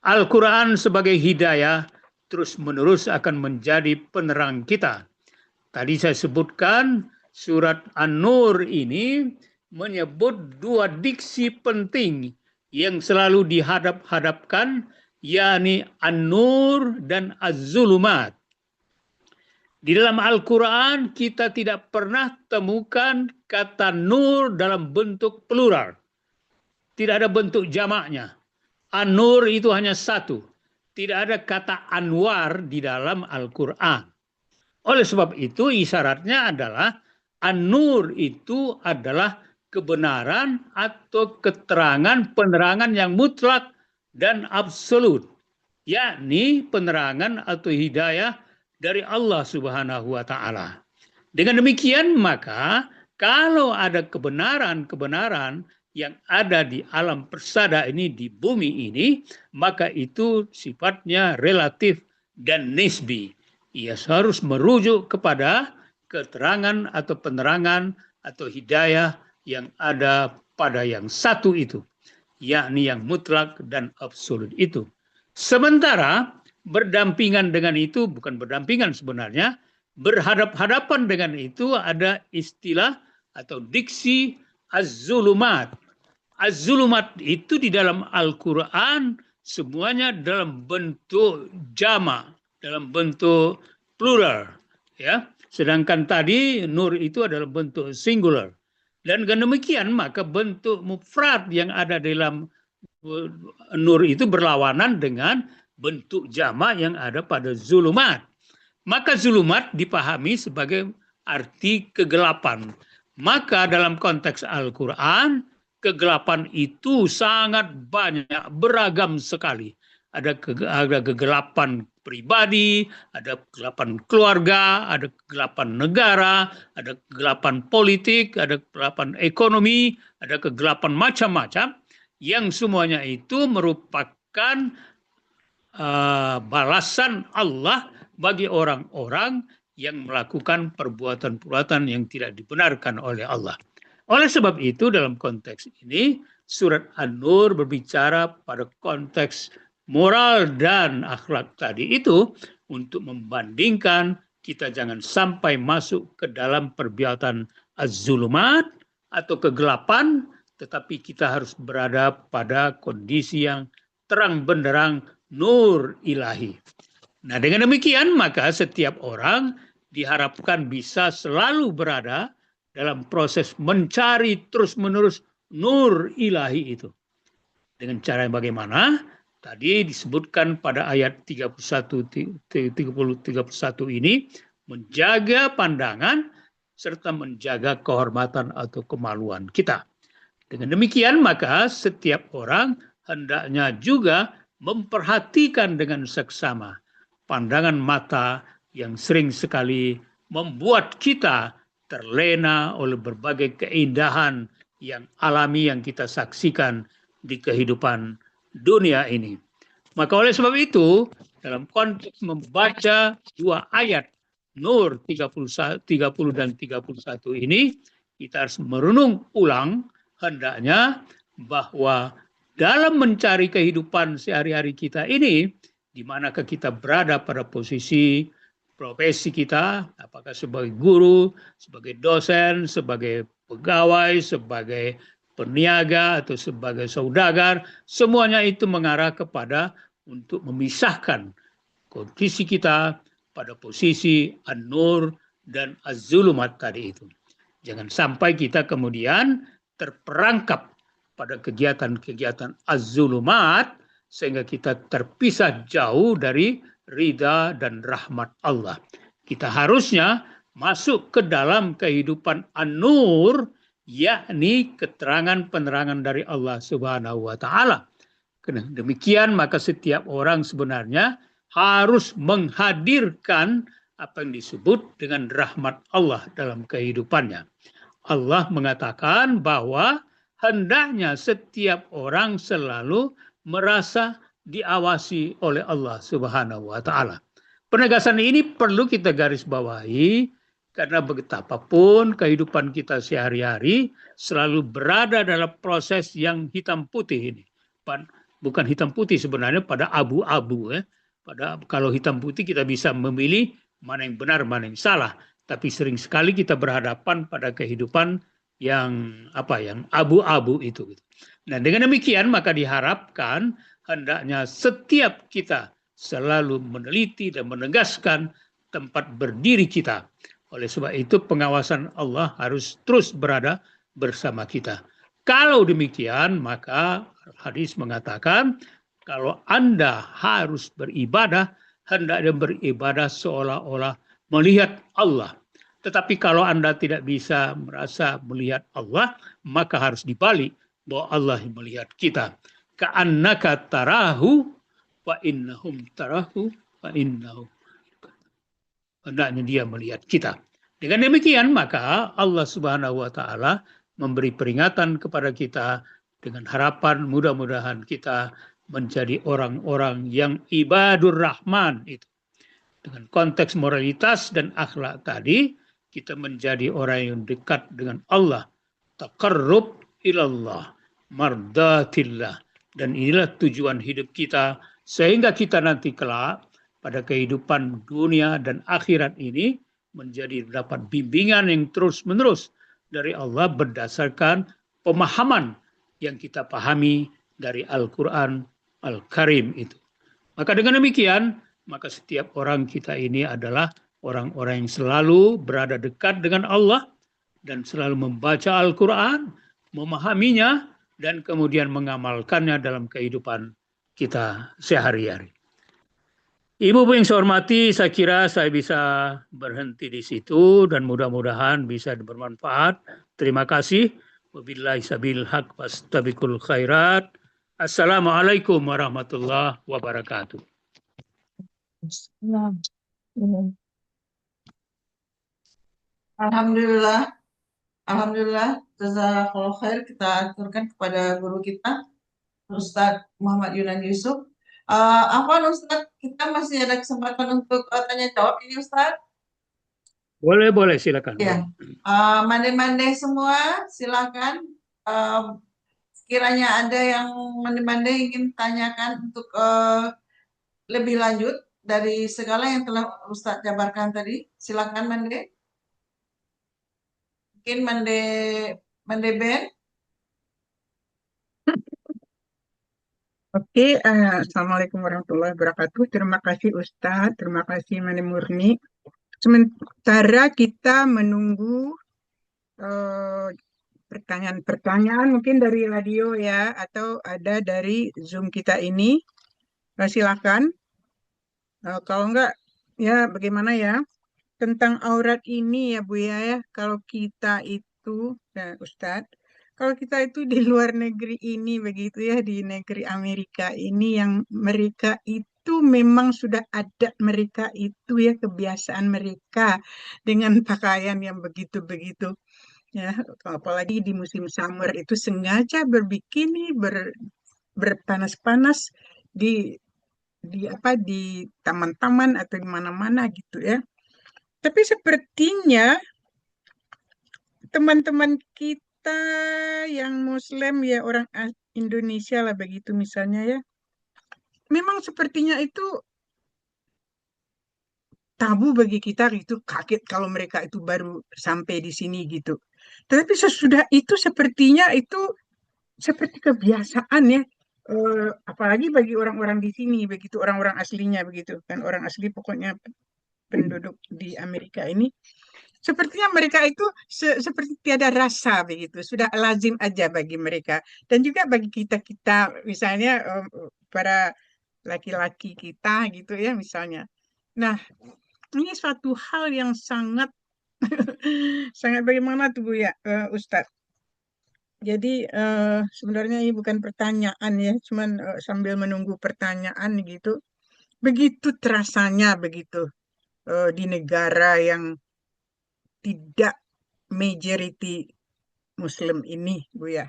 Al-Quran sebagai hidayah terus-menerus akan menjadi penerang kita. Tadi saya sebutkan surat An-Nur ini menyebut dua diksi penting yang selalu dihadap-hadapkan, yakni An-Nur dan Az-Zulumat. Di dalam Al-Quran kita tidak pernah temukan kata nur dalam bentuk plural. Tidak ada bentuk jamaknya. An-Nur itu hanya satu. Tidak ada kata Anwar di dalam Al-Quran. Oleh sebab itu isyaratnya adalah An-Nur itu adalah kebenaran atau keterangan penerangan yang mutlak dan absolut. Yakni penerangan atau hidayah dari Allah Subhanahu wa Ta'ala. Dengan demikian maka Kalau ada kebenaran-kebenaran yang ada di alam persada ini, di bumi ini, maka itu sifatnya relatif dan nisbi. Ia harus merujuk kepada keterangan atau penerangan atau hidayah yang ada pada yang satu itu, yakni yang mutlak dan absolut itu. Sementara berdampingan dengan itu, bukan berdampingan sebenarnya, berhadap-hadapan dengan itu ada istilah atau diksi az-zulumat. Az-zulumat itu di dalam Al-Quran semuanya dalam bentuk jama, dalam bentuk plural, ya. Sedangkan tadi nur itu adalah bentuk singular. Dan dengan demikian maka bentuk mufrad yang ada dalam nur itu berlawanan dengan bentuk jama yang ada pada zulumat. Maka zulumat dipahami sebagai arti kegelapan. Maka dalam konteks Al-Quran, kegelapan itu sangat banyak, beragam sekali. Ada kegelapan pribadi, ada kegelapan keluarga, ada kegelapan negara, ada kegelapan politik, ada kegelapan ekonomi, ada kegelapan macam-macam, yang semuanya itu merupakan balasan Allah bagi orang-orang yang melakukan perbuatan-perbuatan yang tidak dibenarkan oleh Allah. Oleh sebab itu dalam konteks ini surat An-Nur berbicara pada konteks moral dan akhlak tadi itu untuk membandingkan kita jangan sampai masuk ke dalam perbuatan az-zulumat atau kegelapan, tetapi kita harus berada pada kondisi yang terang benderang nur ilahi. Nah, dengan demikian maka setiap orang diharapkan bisa selalu berada dalam proses mencari terus-menerus nur ilahi itu. Dengan cara yang bagaimana? Tadi disebutkan pada ayat 31 ini, menjaga pandangan serta menjaga kehormatan atau kemaluan kita. Dengan demikian maka setiap orang hendaknya juga memperhatikan dengan seksama pandangan mata yang sering sekali membuat kita terlena oleh berbagai keindahan yang alami yang kita saksikan di kehidupan dunia ini. Maka oleh sebab itu, dalam konteks membaca dua ayat Nur 30 dan 31 ini, kita harus merenung ulang hendaknya bahwa dalam mencari kehidupan sehari-hari kita ini, di manakah kita berada pada posisi profesi kita, apakah sebagai guru, sebagai dosen, sebagai pegawai, sebagai peniaga, atau sebagai saudagar, semuanya itu mengarah kepada untuk memisahkan kondisi kita pada posisi An-Nur dan Az-Zulumat tadi itu. Jangan sampai kita kemudian terperangkap pada kegiatan-kegiatan Az-Zulumat, sehingga kita terpisah jauh dari ridha dan rahmat Allah. Kita harusnya masuk ke dalam kehidupan An-Nur, yakni keterangan penerangan dari Allah Subhanahu wa taala. Demikian maka setiap orang sebenarnya harus menghadirkan apa yang disebut dengan rahmat Allah dalam kehidupannya. Allah mengatakan bahwa hendaknya setiap orang selalu merasa diawasi oleh Allah Subhanahu wa taala. Penegasan ini perlu kita garis bawahi karena betapapun kehidupan kita sehari-hari selalu berada dalam proses yang hitam putih ini. Bukan hitam putih sebenarnya, pada abu-abu ya. Kalau hitam putih kita bisa memilih mana yang benar, mana yang salah, tapi sering sekali kita berhadapan pada kehidupan yang abu-abu itu. Nah, dengan demikian maka diharapkan hendaknya setiap kita selalu meneliti dan menegaskan tempat berdiri kita. Oleh sebab itu pengawasan Allah harus terus berada bersama kita. Kalau demikian maka hadis mengatakan kalau Anda harus beribadah, hendaknya beribadah seolah-olah melihat Allah. Tetapi kalau Anda tidak bisa merasa melihat Allah, maka harus dibalik bahwa Allah melihat kita. Ka'annaka tarahu wa innahum tarahu wa innahu. Hendaknya dia melihat kita. Dengan demikian maka Allah Subhanahu wa taala memberi peringatan kepada kita dengan harapan mudah-mudahan kita menjadi orang-orang yang ibadur rahman itu. Dengan konteks moralitas dan akhlak tadi, kita menjadi orang yang dekat dengan Allah. Taqarrub ilallah, mardatillah. Dan inilah tujuan hidup kita, sehingga kita nanti kelak pada kehidupan dunia dan akhirat ini menjadi dapat bimbingan yang terus-menerus dari Allah berdasarkan pemahaman yang kita pahami dari Al-Quran Al-Karim itu. Maka dengan demikian, maka setiap orang kita ini adalah orang-orang yang selalu berada dekat dengan Allah dan selalu membaca Al-Quran, memahaminya, dan kemudian mengamalkannya dalam kehidupan kita sehari-hari. Ibu-ibu yang saya hormati, saya kira saya bisa berhenti di situ dan mudah-mudahan bisa bermanfaat. Terima kasih. Wabillahi sabil haq wastabiqul khairat. Assalamualaikum warahmatullahi wabarakatuh. Alhamdulillah, alhamdulillah, jazakallahu khair. Kita aturkan kepada guru kita, Ustadz Muhammad Yunan Yusuf. Apa Ustadz, kita masih ada kesempatan untuk tanya jawab ini Ustadz? Boleh, silakan. Ya, mande-mande semua, silakan. Sekiranya ada yang mande-mande ingin tanyakan untuk lebih lanjut dari segala yang telah Ustadz jabarkan tadi, silakan Mande. Mungkin Mande Ben. Oke, Assalamualaikum warahmatullahi wabarakatuh. Terima kasih Ustadz, terima kasih Mande Murni. Sementara kita menunggu pertanyaan-pertanyaan mungkin dari radio ya, atau ada dari Zoom kita ini. Silakan. Kalau enggak, ya bagaimana ya? Tentang aurat ini ya Bu ya, kalau kita itu, Ustadz, kalau kita itu di luar negeri ini begitu ya, di negeri Amerika ini yang mereka itu memang sudah adat mereka itu ya, kebiasaan mereka dengan pakaian yang begitu-begitu. Ya, apalagi di musim summer itu sengaja berbikini, berpanas-panas di taman-taman atau di mana-mana gitu ya. Tapi sepertinya teman-teman kita yang Muslim ya, orang Indonesia lah begitu misalnya ya, memang sepertinya itu tabu bagi kita gitu, kaget kalau mereka itu baru sampai di sini gitu. Tetapi sesudah itu sepertinya itu seperti kebiasaan ya. Apalagi bagi orang-orang di sini begitu, orang-orang aslinya begitu kan, orang asli pokoknya penduduk di Amerika ini, sepertinya mereka itu seperti tiada rasa begitu, sudah lazim aja bagi mereka. Dan juga bagi kita misalnya para laki-laki kita gitu ya misalnya. Nah, ini suatu hal yang sangat sangat bagaimana tuh Bu ya, Ustadz. Jadi sebenarnya ini bukan pertanyaan ya, cuman sambil menunggu pertanyaan gitu. Begitu terasanya begitu di negara yang tidak majority Muslim ini, Bu ya.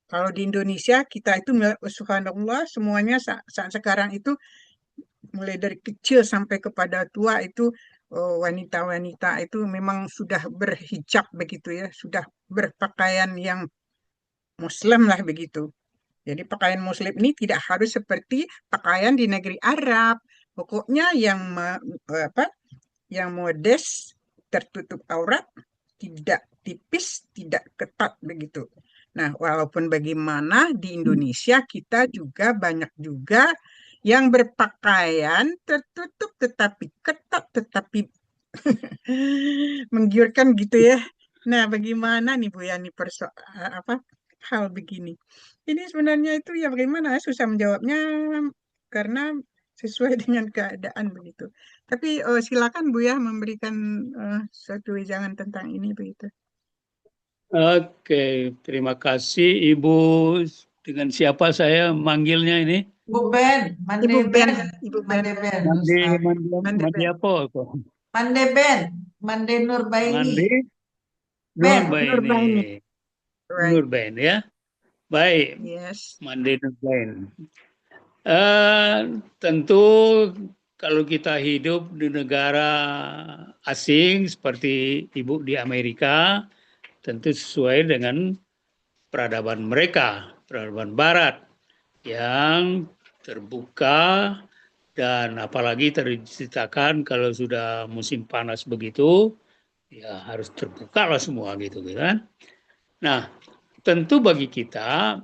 Kalau di Indonesia kita itu subhanallah semuanya saat sekarang itu mulai dari kecil sampai kepada tua itu wanita-wanita itu memang sudah berhijab begitu ya, sudah berpakaian yang Muslim lah begitu. Jadi pakaian Muslim ini tidak harus seperti pakaian di negeri Arab. Pokoknya yang modest, tertutup aurat, tidak tipis, tidak ketat begitu. Nah, walaupun bagaimana di Indonesia kita juga banyak juga yang berpakaian tertutup tetapi ketat, tetapi menggiurkan gitu ya. Nah, bagaimana nih Bu Yani hal begini? Ini sebenarnya itu ya bagaimana, susah menjawabnya karena sesuai dengan keadaan begitu. Tapi silakan Bu ya memberikan suatu wejangan tentang ini begitu. Oke, terima kasih Ibu. Dengan siapa saya manggilnya ini? Bu Ben, Mande Ibu Ben, Ben. Ibu Ben. Mande Ben. Mandi apa? Mande Ben, Mande Nurbaini, Mandi Ben. Nurbaini. Nurbaini. Right. Nurbaini ya. Baik, Yes. Mandi Nurbaini. Tentu kalau kita hidup di negara asing seperti Ibu di Amerika, tentu sesuai dengan peradaban mereka, peradaban Barat yang terbuka dan apalagi terciptakan kalau sudah musim panas begitu, ya harus terbuka lah semua gitu kan. Nah, tentu bagi kita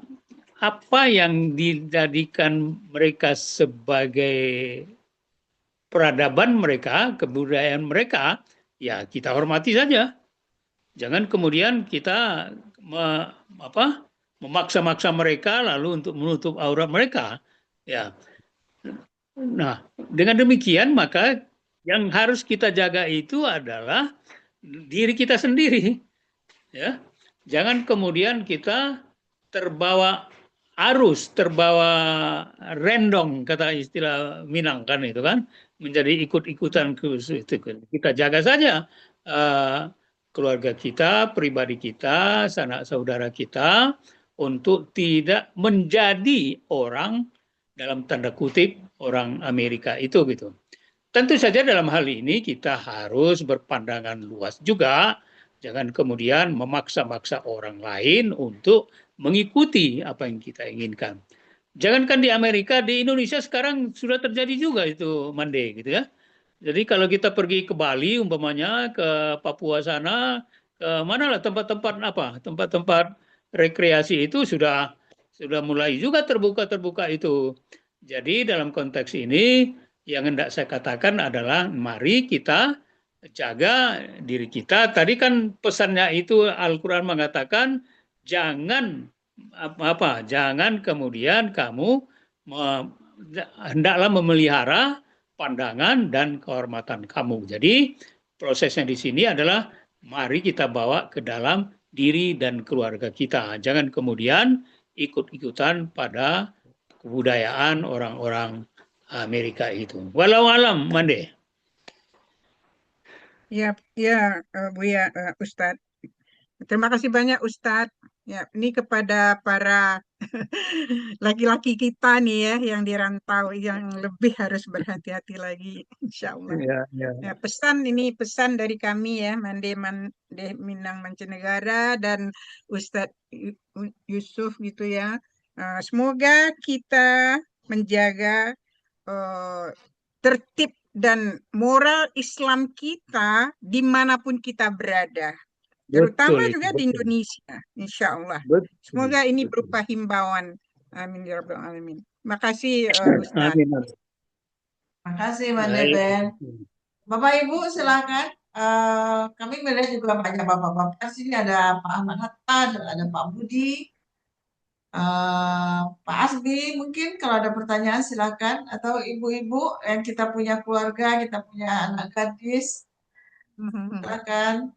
apa yang dijadikan mereka sebagai peradaban mereka, kebudayaan mereka, ya kita hormati saja. Jangan kemudian kita memaksa-maksa mereka lalu untuk menutup aurat mereka. Ya. Nah, dengan demikian maka yang harus kita jaga itu adalah diri kita sendiri. Ya. Jangan kemudian kita terbawa arus, terbawa rendong kata istilah Minang kan itu kan, menjadi ikut-ikutan ke itu. Kita jaga saja keluarga kita, pribadi kita, sanak saudara kita untuk tidak menjadi orang dalam tanda kutip orang Amerika itu gitu. Tentu saja dalam hal ini kita harus berpandangan luas juga. Jangan kemudian memaksa-maksa orang lain untuk mengikuti apa yang kita inginkan. Jangankan di Amerika, di Indonesia sekarang sudah terjadi juga itu Mande gitu ya. Jadi kalau kita pergi ke Bali umpamanya, ke Papua sana, ke mana lah tempat-tempat apa, tempat-tempat rekreasi itu sudah mulai juga terbuka itu. Jadi dalam konteks ini yang hendak saya katakan adalah mari kita jaga diri kita. Tadi kan pesannya itu Al-Quran mengatakan jangan jangan kemudian kamu hendaklah memelihara pandangan dan kehormatan kamu. Jadi prosesnya di sini adalah mari kita bawa ke dalam diri dan keluarga kita. Jangan kemudian ikut-ikutan pada kebudayaan orang-orang Amerika itu. Walau alam, Mande. Ya, ya, Buya, Ustadz. Terima kasih banyak Ustadz. Ya, ini kepada para laki-laki kita nih ya yang di rantau yang lebih harus berhati-hati lagi, insya Allah. Ya, pesan dari kami ya, Mande Minang Mancanegara dan Ustadz Yusuf gitu ya. Semoga kita menjaga tertib dan moral Islam kita dimanapun kita berada, terutama juga di Indonesia, insya Allah. Semoga ini berupa himbauan. Amin ya rabbal alamin. Makasih Ustaz. Amin. Makasih Mande Ben. Bapak Ibu silakan. Kami melihat juga banyak bapak-bapak. Sini ada Pak Ahmad Hatta, ada Pak Budi, Pak Asbi. Mungkin kalau ada pertanyaan silakan. Atau ibu-ibu yang kita punya keluarga, kita punya anak gadis, silakan.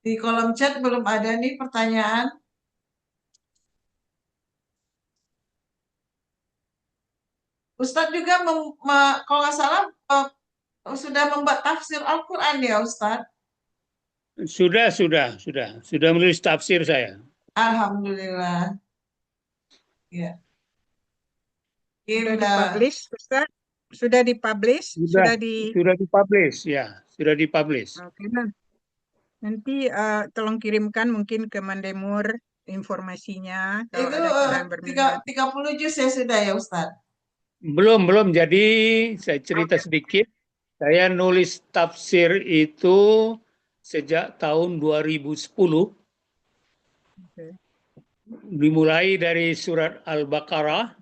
Di kolom chat belum ada nih pertanyaan. Ustadz juga kalau nggak salah sudah membuat tafsir Al-Quran ya Ustadz? Sudah menulis tafsir saya. Alhamdulillah. Ya. Sudah dipublish, Ustaz? Sudah dipublish? Sudah dipublish, ya. Sudah dipublish. Oke, nanti tolong kirimkan mungkin ke Mandemur informasinya. Kalau itu ada 30 juz ya sudah ya Ustaz? Belum. Jadi saya cerita sedikit. Saya nulis tafsir itu sejak tahun 2010. Dimulai dari surat Al-Baqarah.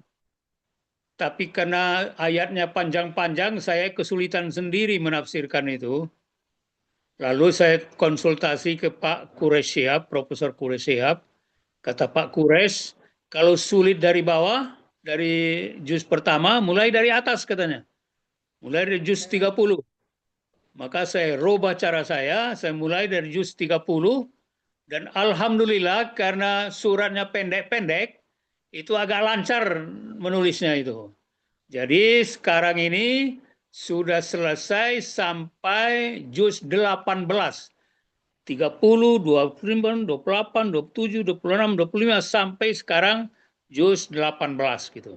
Tapi karena ayatnya panjang-panjang, saya kesulitan sendiri menafsirkan itu. Lalu saya konsultasi ke Pak Quraisy Shihab, Profesor Quraisy Shihab. Kata Pak Quraisy, kalau sulit dari bawah, dari juz pertama, mulai dari atas katanya. Mulai dari juz 30. Maka saya rubah cara saya mulai dari juz 30. Dan alhamdulillah karena suratnya pendek-pendek, itu agak lancar menulisnya itu. Jadi sekarang ini sudah selesai sampai juz 18. 30, 25, 28, 27, 26, 25 sampai sekarang juz 18 gitu.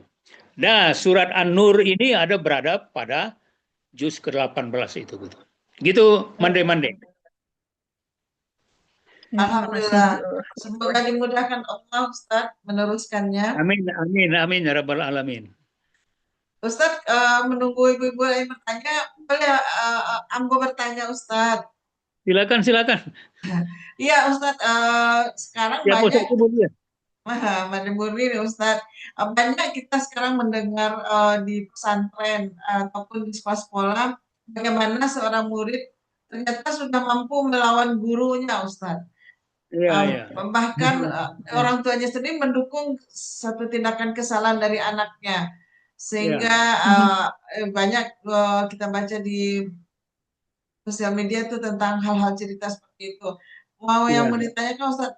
Nah, surat An-Nur ini ada berada pada juz ke-18 itu gitu. Gitu, Mande. Ya, Alhamdulillah. masih, Semoga dimudahkan Allah Ustaz meneruskannya. Amin, amin, amin ya rabbal alamin. Ustaz menunggu ibu-ibu yang bertanya, boleh Ambo bertanya Ustaz? Silakan. Iya Ustaz, sekarang Ya, banyak Ustaz boleh. Mbak Murni nih Ustaz, banyak kita sekarang mendengar di pesantren ataupun di sekolah-sekolah bagaimana seorang murid ternyata sudah mampu melawan gurunya Ustaz. Iya. Bahkan orang tuanya sendiri mendukung satu tindakan kesalahan dari anaknya, sehingga banyak kita baca di sosial media itu tentang hal-hal cerita seperti itu. Mau yang mau ditanyakan Ustaz,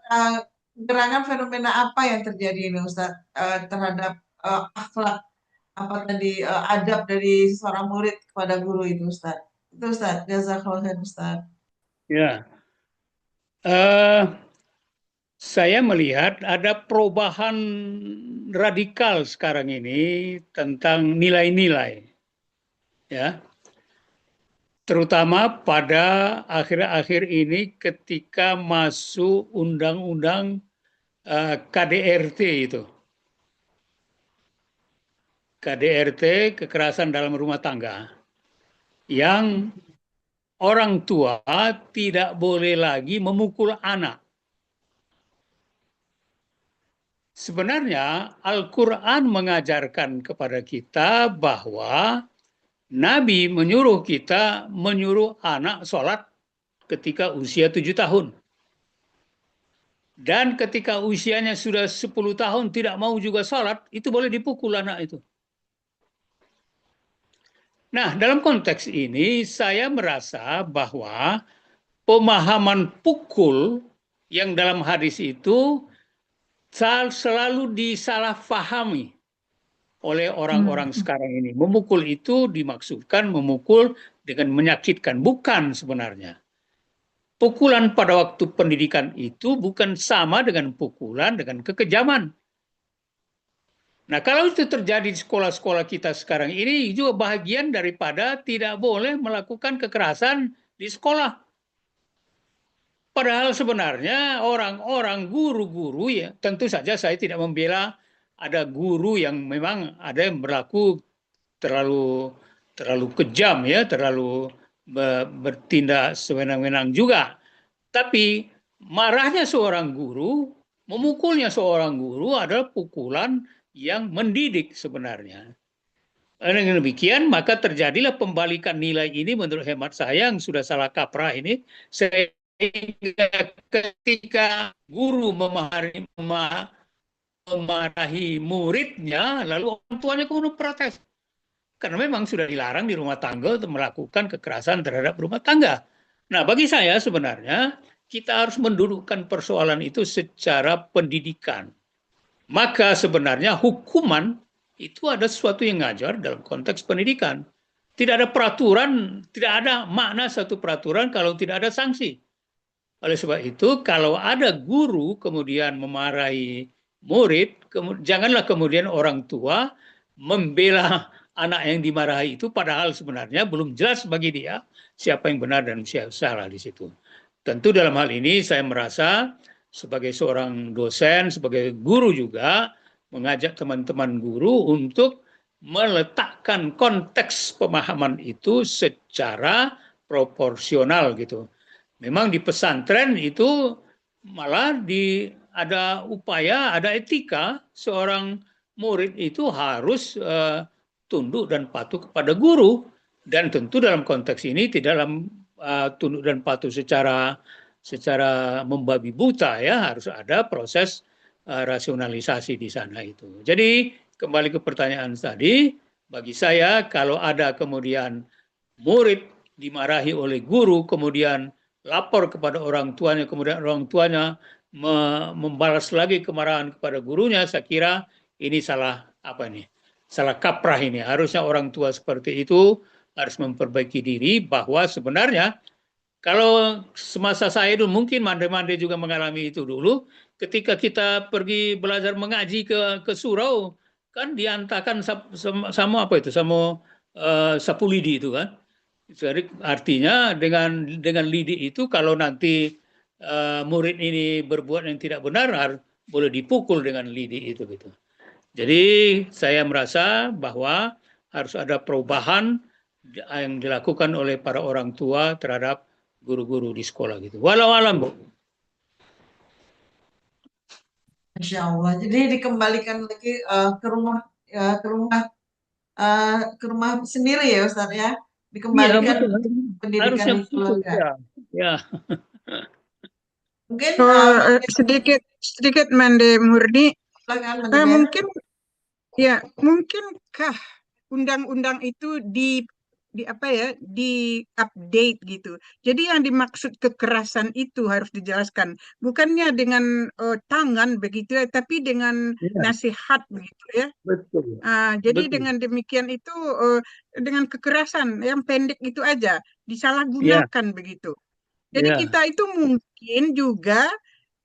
gerangan fenomena apa yang terjadi ini Ustaz terhadap akhlak apa tadi adab dari seorang murid kepada guru itu Ustaz? Itu Ustaz, jazakallahu khair Ustaz. Ya. Saya melihat ada perubahan radikal sekarang ini tentang nilai-nilai, ya, terutama pada akhir-akhir ini ketika masuk undang-undang KDRT itu, KDRT kekerasan dalam rumah tangga, yang orang tua tidak boleh lagi memukul anak. Sebenarnya Al-Quran mengajarkan kepada kita bahwa Nabi menyuruh anak sholat ketika usia 7 tahun. Dan ketika usianya sudah 10 tahun tidak mau juga sholat, itu boleh dipukul anak itu. Nah, dalam konteks ini saya merasa bahwa pemahaman pukul yang dalam hadis itu selalu disalahfahami oleh orang-orang sekarang ini. Memukul itu dimaksudkan memukul dengan menyakitkan, bukan sebenarnya. Pukulan pada waktu pendidikan itu bukan sama dengan pukulan dengan kekejaman. Nah, kalau itu terjadi di sekolah-sekolah kita sekarang ini juga bahagian daripada tidak boleh melakukan kekerasan di sekolah. Padahal sebenarnya orang-orang guru-guru, ya tentu saja saya tidak membela ada guru yang memang ada yang berlaku terlalu kejam, ya, terlalu bertindak sewenang-wenang juga. Tapi marahnya seorang guru, memukulnya seorang guru adalah pukulan yang mendidik sebenarnya. Dengan demikian maka terjadilah pembalikan nilai ini menurut hemat saya yang sudah salah kaprah ini. Sehingga ketika guru memarahi muridnya, lalu orang tuanya kemudian protes. Karena memang sudah dilarang di rumah tangga untuk melakukan kekerasan terhadap rumah tangga. Nah, bagi saya sebenarnya kita harus mendudukkan persoalan itu secara pendidikan. Maka sebenarnya hukuman itu ada sesuatu yang ngajar dalam konteks pendidikan. Tidak ada peraturan, tidak ada makna satu peraturan kalau tidak ada sanksi. Oleh sebab itu, kalau ada guru kemudian memarahi murid, janganlah kemudian orang tua membela anak yang dimarahi itu, padahal sebenarnya belum jelas bagi dia siapa yang benar dan siapa salah di situ. Tentu dalam hal ini saya merasa sebagai seorang dosen, sebagai guru juga, mengajak teman-teman guru untuk meletakkan konteks pemahaman itu secara proporsional gitu. Memang di pesantren itu malah ada upaya, ada etika seorang murid itu harus tunduk dan patuh kepada guru, dan tentu dalam konteks ini tidak dalam tunduk dan patuh secara membabi buta, ya, harus ada proses rasionalisasi di sana itu. Jadi kembali ke pertanyaan tadi, bagi saya kalau ada kemudian murid dimarahi oleh guru kemudian lapor kepada orang tuanya, kemudian orang tuanya membalas lagi kemarahan kepada gurunya, saya kira ini salah kaprah ini. Harusnya orang tua seperti itu harus memperbaiki diri, bahwa sebenarnya kalau semasa saya dulu, mungkin Mande-Mande juga mengalami itu dulu, ketika kita pergi belajar mengaji ke surau, kan diantarkan sama apa itu, sama sapu lidi itu kan. Jadi artinya dengan lidi itu, kalau nanti murid ini berbuat yang tidak benar, boleh dipukul dengan lidi itu gitu. Jadi saya merasa bahwa harus ada perubahan yang dilakukan oleh para orang tua terhadap guru-guru di sekolah gitu. Walau alam, Bu. Masya Allah. Jadi dikembalikan lagi ke rumah ke rumah sendiri ya Ustaz ya. Iya, Dikembalikan betul. untuk pendidikan Harusnya di begitu. keluarga. Ya. Ya. Mungkin Sedikit Mande Murni, silakan Mende. mungkinkah undang-undang itu di apa ya, di update gitu. Jadi yang dimaksud kekerasan itu harus dijelaskan, bukannya dengan tangan begitu ya, tapi dengan Ya, nasihat begitu ya. betul. Jadi Betul. dengan demikian itu dengan kekerasan yang pendek itu aja Ya, disalahgunakan begitu. Jadi ya, kita itu mungkin juga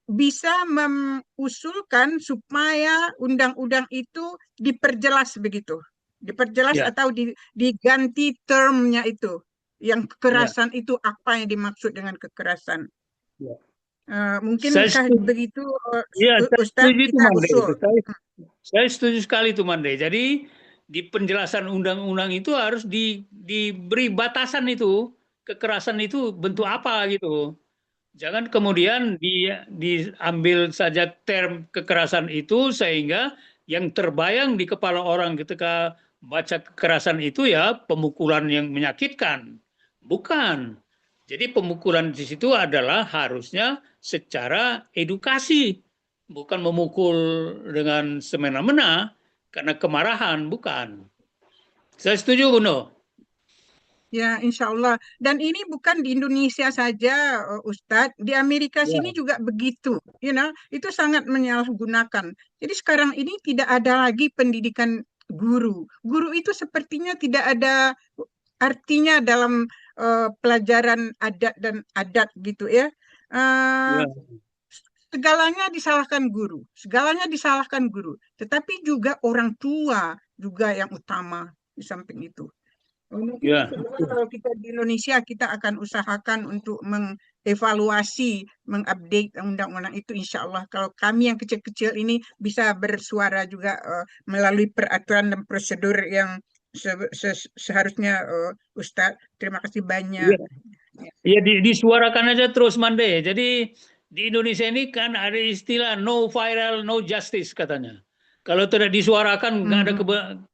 bisa mengusulkan supaya undang-undang itu diperjelas begitu. Diperjelas ya, atau diganti termnya itu. Yang ya, kekerasan itu apa yang dimaksud dengan kekerasan. ya. Saya Mungkinkah setuju. begitu Ya, saya Ustadz setuju itu, kita Mande. usul. Saya setuju sekali itu, Mande. Jadi di penjelasan undang-undang itu harus diberi batasan itu, kekerasan itu bentuk apa gitu. Jangan kemudian diambil saja term kekerasan itu sehingga yang terbayang di kepala orang ketika baca kekerasan itu ya pemukulan yang menyakitkan. Bukan. Jadi pemukulan di situ adalah harusnya secara edukasi, bukan memukul dengan semena-mena karena kemarahan, bukan. Saya setuju, Buno. Ya, insya Allah. Dan ini bukan di Indonesia saja, Ustadz. Di Amerika Ya, sini juga begitu. Itu sangat menyalahgunakan. Jadi sekarang ini tidak ada lagi pendidikan guru. Guru itu sepertinya tidak ada artinya dalam pelajaran adat dan adat gitu ya. Eh, ya, Segalanya disalahkan guru. Segalanya disalahkan guru. Tetapi juga orang tua juga yang utama di samping itu. Mungkin ya. insya Allah kalau kita di Indonesia kita akan usahakan untuk mengevaluasi, mengupdate undang-undang itu insya Allah. Kalau kami yang kecil-kecil ini bisa bersuara juga melalui peraturan dan prosedur yang seharusnya Ustadz. Terima kasih banyak. Iya. Ya disuarakan aja terus, Mande. Jadi di Indonesia ini kan ada istilah no viral, no justice katanya. Kalau tidak disuarakan nggak ada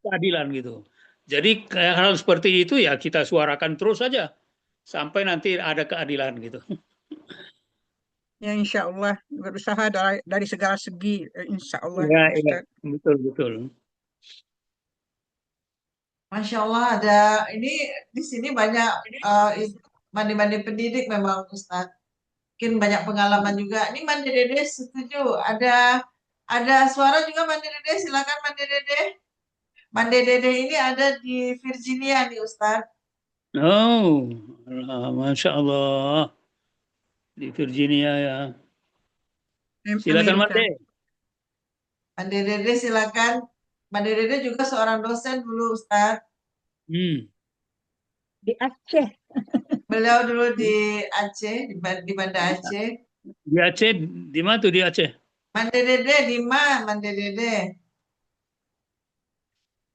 keadilan gitu. Jadi kayak hal seperti itu ya kita suarakan terus saja sampai nanti ada keadilan gitu. Ya insya Allah berusaha dari segala segi insya Allah Ya, ya, Ustadz. betul betul. Masya Allah ada ini di sini banyak mandi-mandi pendidik memang Ustaz. Mungkin banyak pengalaman juga. Ini Mandi Dede setuju. Ada suara juga Mandi Dede. Silakan Mandi Dede. Mandi Dede ini ada di Virginia nih Ustaz. Oh, Masya Allah. Di Virginia ya. Silakan, Amerika. Mande. Mandi Dede silakan. Mandi Dede juga seorang dosen dulu Ustaz. Di Aceh. Beliau dulu di Aceh, di Banda Aceh. Di Aceh, di mana tuh di Aceh? Mandi Dede di mana Mandi Dede?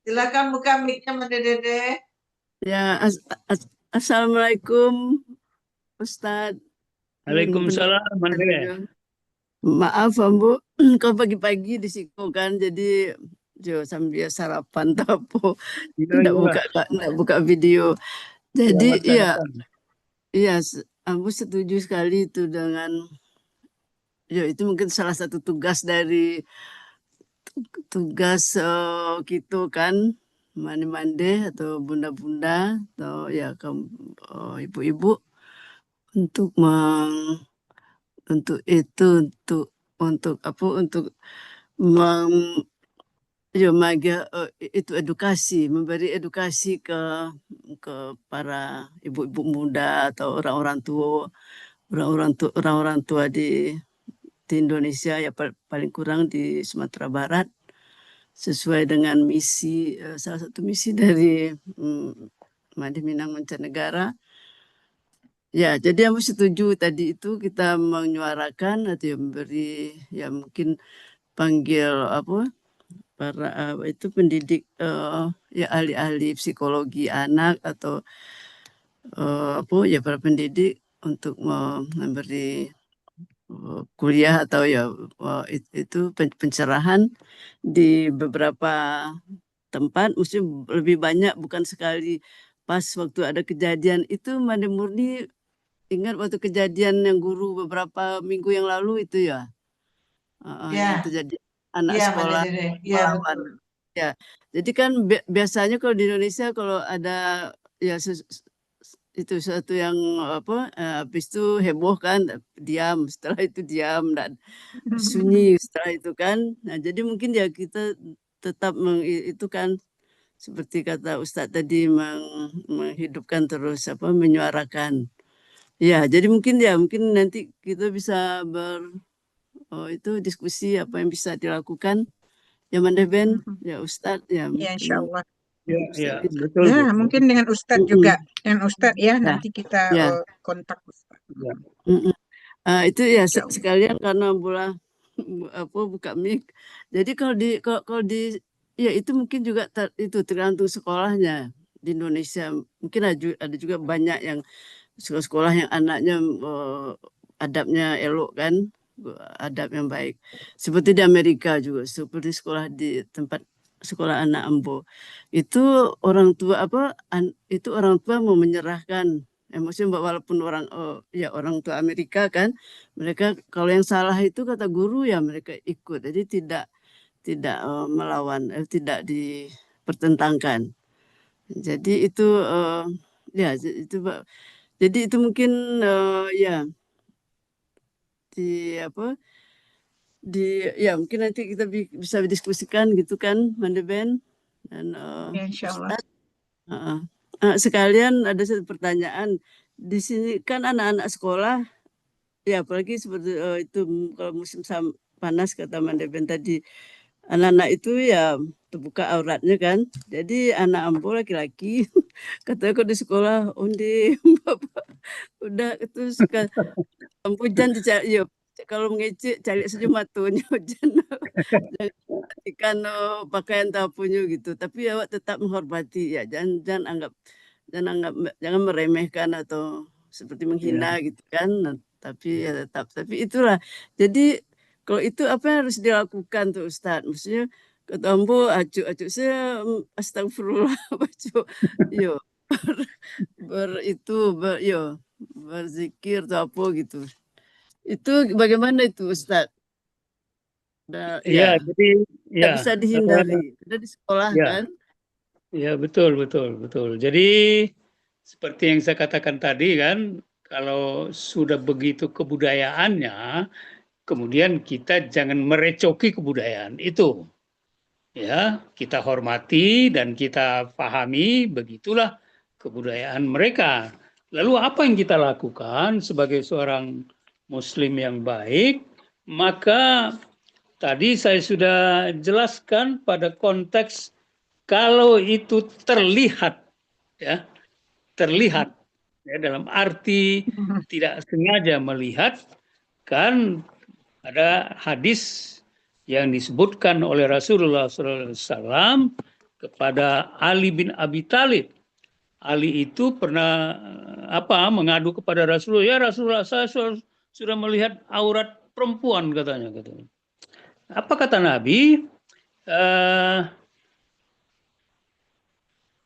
Silakan buka mic-nya Mandi Dede. Ya, Assalamualaikum Ustadz. Waalaikumsalam, Mande. Maaf, Bu, kau pagi-pagi di situ kan, jadi sambil sarapan tapo, tidak buka video. Jadi iya, Ambu setuju sekali itu dengan, itu mungkin salah satu tugas dari gitu kan, mandi-mandi atau bunda-bunda atau ya ibu-ibu untuk untuk apa untuk ya maga itu edukasi, memberi edukasi ke para ibu-ibu muda atau orang-orang tua di Indonesia ya paling kurang di Sumatera Barat sesuai dengan misi salah satu misi dari Madi Minang Mancanegara. Ya, jadi aku setuju tadi itu kita menyuarakan atau ya memberi ya mungkin panggil apa para itu pendidik ya ahli-ahli psikologi anak atau apa ya para pendidik untuk memberi kuliah atau ya itu pencerahan di beberapa tempat, mesti lebih banyak bukan sekali. Pas waktu ada kejadian itu Mandi Murni ingat waktu kejadian yang guru beberapa minggu yang lalu itu ya, yang Ya, terjadi anak iya, Mbak sekolah Dede. Iya, melawan. betul. Ya, jadi kan biasanya kalau di Indonesia kalau ada ya itu sesuatu yang apa habis itu heboh kan diam, setelah itu diam dan sunyi setelah itu kan. Nah, jadi mungkin ya kita tetap itu kan seperti kata Ustadz tadi menghidupkan terus apa menyuarakan. Ya, jadi mungkin nanti kita bisa itu diskusi apa yang bisa dilakukan. Ya Mandeben, ya Ustadz, ya Ya, insya Allah. Ya, Ustadz. betul. Ya, mungkin dengan Ustadz juga. Dengan Ustadz ya, Ya, nanti kita ya. kontak Ustadz. Ya. Itu ya Insya Allah. sekalian karena buka mic. Jadi kalau di ya itu mungkin juga itu tergantung sekolahnya di Indonesia. Mungkin ada juga banyak yang sekolah yang anaknya adabnya elok kan, adab yang baik. Seperti di Amerika juga, seperti sekolah di tempat sekolah anak Ambo. Itu orang tua itu orang tua mau menyerahkan maksudnya walaupun orang tua Amerika kan, mereka kalau yang salah itu kata guru ya mereka ikut. Jadi tidak melawan, tidak dipertentangkan. Jadi itu ya itu jadi itu mungkin ya ya mungkin nanti kita bisa diskusikan gitu kan Mandeben dan Ya, insya Allah. Ustadz. Sekalian ada satu pertanyaan di sini kan anak-anak sekolah ya apalagi seperti itu kalau musim panas kata Mandeben tadi anak-anak itu ya terbuka auratnya kan jadi anak Ambo laki-laki katanya kok di sekolah undi bapak udah itu suka hujan dicari yuk kalau mengecek cari saja matunya hujan ikan pakaian tapunya gitu tapi awak tetap menghormati ya jangan jangan meremehkan atau seperti menghina gitu kan tapi ya tapi itulah jadi kalau itu apa yang harus dilakukan tuh Ustadz maksudnya ketombo acuk saya astagfirullah baca yo berzikir atau apa gitu itu bagaimana itu Ustadz Ya, jadi tidak bisa dihindari ada di sekolah ya. kan Ya, betul. Jadi seperti yang saya katakan tadi kan, kalau sudah begitu kebudayaannya, kemudian kita jangan merecoki kebudayaan itu. Ya, kita hormati dan kita pahami begitulah kebudayaan mereka. Lalu apa yang kita lakukan sebagai seorang muslim yang baik? Maka tadi saya sudah jelaskan pada konteks kalau itu terlihat ya dalam arti tidak sengaja melihat kan ada hadis yang disebutkan oleh Rasulullah SAW kepada Ali bin Abi Thalib. Ali itu pernah mengadu kepada Rasulullah, ya Rasulullah saya sudah melihat aurat perempuan katanya. Apa kata Nabi?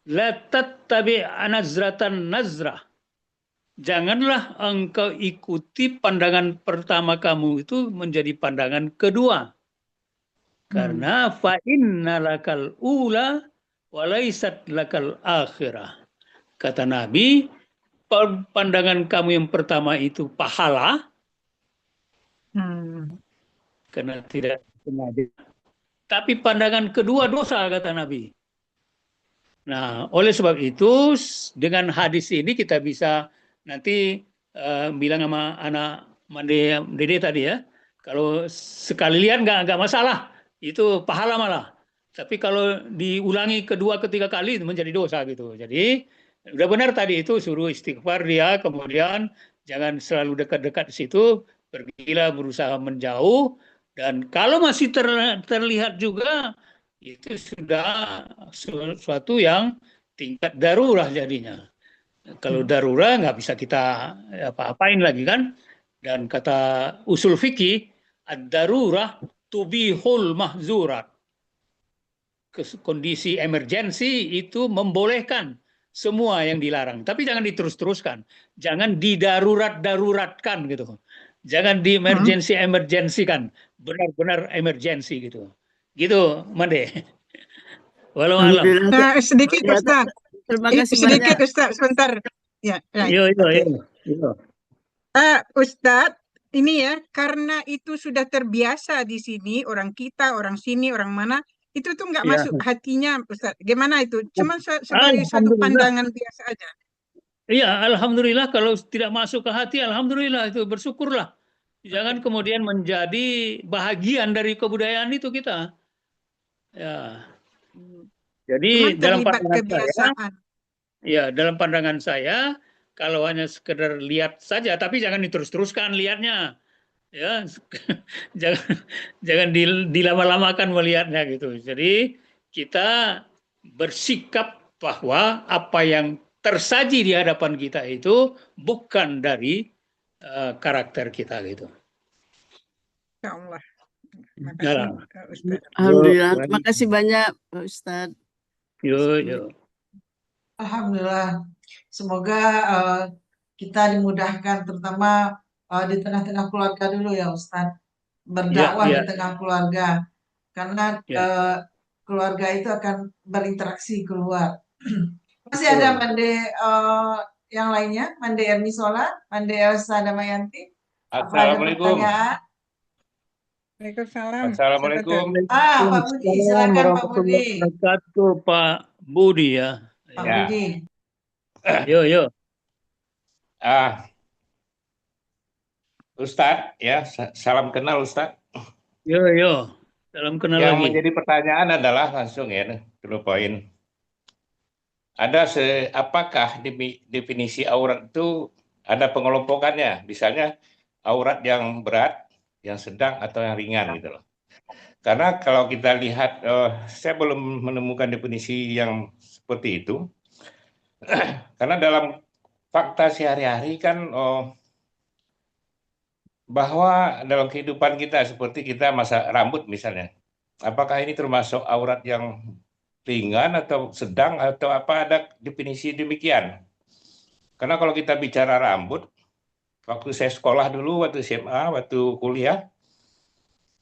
La tattabi nazratan nazrah. Janganlah engkau ikuti pandangan pertama kamu itu menjadi pandangan kedua. Karena fa inna lakal ula wa laysat lakal akhirah. Kata Nabi, pandangan kamu yang pertama itu pahala. Karena tidak sengaja. tapi pandangan kedua dosa, kata Nabi. Nah, oleh sebab itu dengan hadis ini kita bisa nanti bilang sama anak Dede tadi ya, kalau sekali lihat nggak masalah, itu pahala malah. Tapi kalau diulangi kedua ketiga kali itu menjadi dosa gitu. Jadi udah benar tadi itu suruh istighfar dia, kemudian jangan selalu dekat-dekat di situ, pergilah berusaha menjauh, dan kalau masih terlihat juga itu sudah sesuatu yang tingkat darurat jadinya. Kalau darurat nggak bisa kita apa-apain lagi kan. Dan kata usul fikih, ad-darurah tubihul mahzurat. Kondisi emergensi itu membolehkan semua yang dilarang. Tapi jangan diterus-teruskan. Jangan didarurat-daruratkan gitu. Jangan di emergensi-emergensikan. Benar-benar emergensi gitu. Gitu, Mande. Walau alam. Alhamdulillah. Sedikit Ya, Ustaz, terima kasih sedikit banyak. Ustaz, sebentar. Ya, right. Yo. Ustadz, ini ya, karena itu sudah terbiasa di sini, orang kita, orang sini, orang mana, itu tuh nggak Ya. masuk hatinya, Ustadz. Gimana itu? Cuma sebagai suatu Alhamdulillah. pandangan biasa aja. Iya, alhamdulillah kalau tidak masuk ke hati, alhamdulillah itu bersyukurlah. Jangan kemudian menjadi bahagian dari kebudayaan itu kita. Ya. Jadi Cuma dalam terlibat pandangan saya, kebiasaan. ya dalam pandangan saya, kalau hanya sekedar lihat saja, tapi jangan diterus-teruskan lihatnya, ya jangan dilama-lamakan melihatnya gitu. Jadi kita bersikap bahwa apa yang tersaji di hadapan kita itu bukan dari karakter kita gitu. Ya Allah. Terima Ya. kasih, Ustadz. Alhamdulillah. Terima kasih banyak, Pak Ustadz. Yo. Alhamdulillah. Semoga kita dimudahkan, terutama di tengah-tengah keluarga dulu ya Ustadz. Berdakwah Ya. di tengah keluarga. Karena Ya. keluarga itu akan berinteraksi keluar. Masih ada Mande yang lainnya? Mande Ermisola, Mande Elsa Damayanti. Apa ada Assalamualaikum. pertanyaan? Waalaikumsalam. Assalamualaikum. Pak Budi, silakan Pak Budi. Wabarakatuh, Pak Budi ya. Pak Ya. Budi. Yo. Ustadz, ya, salam kenal Ustadz. Yo. Salam kenal Yang lagi. menjadi pertanyaan adalah langsung ya, to the point. Apakah definisi aurat itu ada pengelompokannya? Misalnya aurat yang berat, yang sedang, atau yang ringan gitu loh. Karena kalau kita lihat, saya belum menemukan definisi yang seperti itu. Karena dalam fakta sehari-hari kan bahwa dalam kehidupan kita seperti kita masak rambut misalnya, apakah ini termasuk aurat yang ringan atau sedang atau apa, ada definisi demikian? Karena kalau kita bicara rambut, waktu saya sekolah dulu, waktu SMA, waktu kuliah,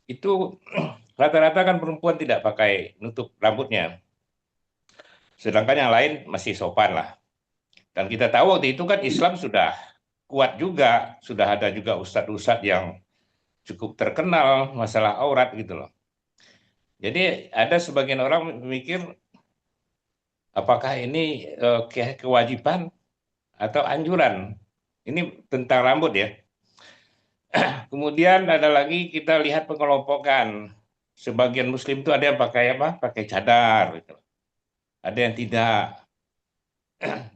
itu rata-rata kan perempuan tidak pakai nutup rambutnya. Sedangkan yang lain masih sopan lah. Dan kita tahu waktu itu kan Islam sudah kuat juga, sudah ada juga ustadz-ustadz yang cukup terkenal masalah aurat gitu loh. Jadi ada sebagian orang memikir apakah ini kewajiban atau anjuran. Ini tentang rambut ya. Kemudian ada lagi kita lihat pengelompokan. Sebagian muslim itu ada yang pakai apa? Pakai cadar gitu. Ada yang tidak.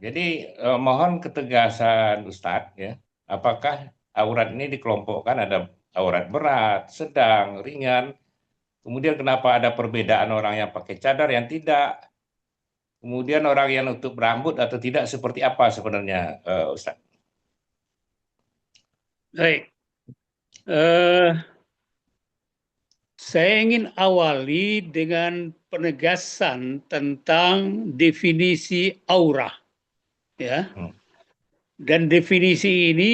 Jadi mohon ketegasan Ustadz ya. Apakah aurat ini dikelompokkan, ada aurat berat, sedang, ringan. Kemudian kenapa ada perbedaan orang yang pakai cadar, yang tidak. Kemudian orang yang nutup rambut atau tidak, seperti apa sebenarnya Ustadz? Baik. Saya ingin awali dengan penegasan tentang definisi aurah. Ya. Dan definisi ini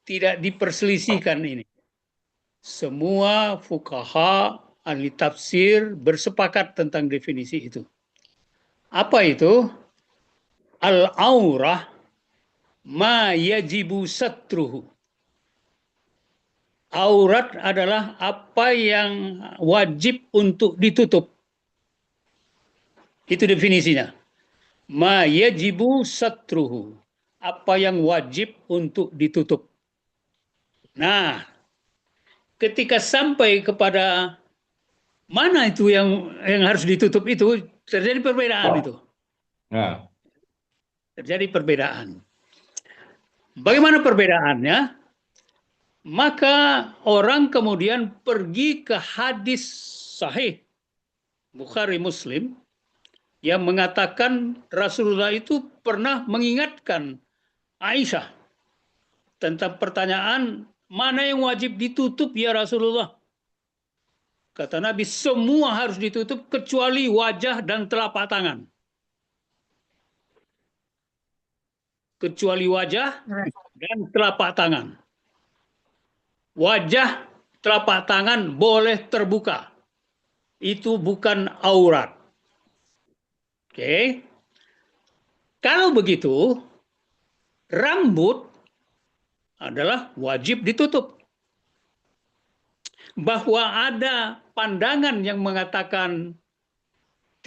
tidak diperselisihkan ini. Semua fuqaha, ahli tafsir bersepakat tentang definisi itu. Apa itu? Al-aurah ma yajibu satruhu. aurat adalah apa yang wajib untuk ditutup. Itu definisinya. Ma yajibu satruhu. Apa yang wajib untuk ditutup. Nah, ketika sampai kepada mana itu yang harus ditutup itu, terjadi perbedaan itu. Nah, Terjadi perbedaan. Bagaimana perbedaannya? Maka orang kemudian pergi ke hadis sahih Bukhari Muslim yang mengatakan Rasulullah itu pernah mengingatkan Aisyah tentang pertanyaan mana yang wajib ditutup ya Rasulullah. Kata Nabi, semua harus ditutup kecuali wajah dan telapak tangan. Kecuali wajah dan telapak tangan. Wajah, telapak tangan boleh terbuka. Itu bukan aurat. Oke. Kalau begitu, rambut adalah wajib ditutup. Bahwa ada pandangan yang mengatakan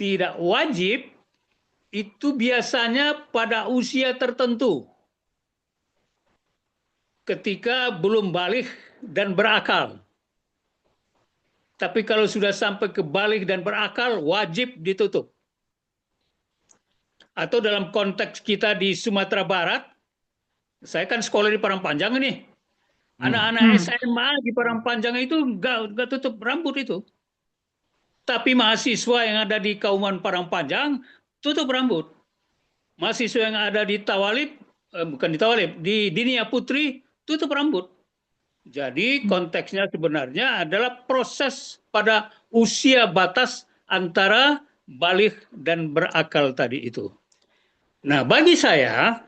tidak wajib, itu biasanya pada usia tertentu. Ketika belum balik dan berakal. Tapi kalau sudah sampai ke balik dan berakal, wajib ditutup. Atau dalam konteks kita di Sumatera Barat, saya kan sekolah di Parangpanjang ini. Anak-anak SMA di Parangpanjang itu nggak tutup rambut itu. Tapi mahasiswa yang ada di Kauman Parangpanjang tutup rambut. Mahasiswa yang ada di Tawalib, bukan di Tawalib, di Dinia Putri tutup rambut. Jadi konteksnya sebenarnya adalah proses pada usia batas antara balik dan berakal tadi itu. Nah, bagi saya,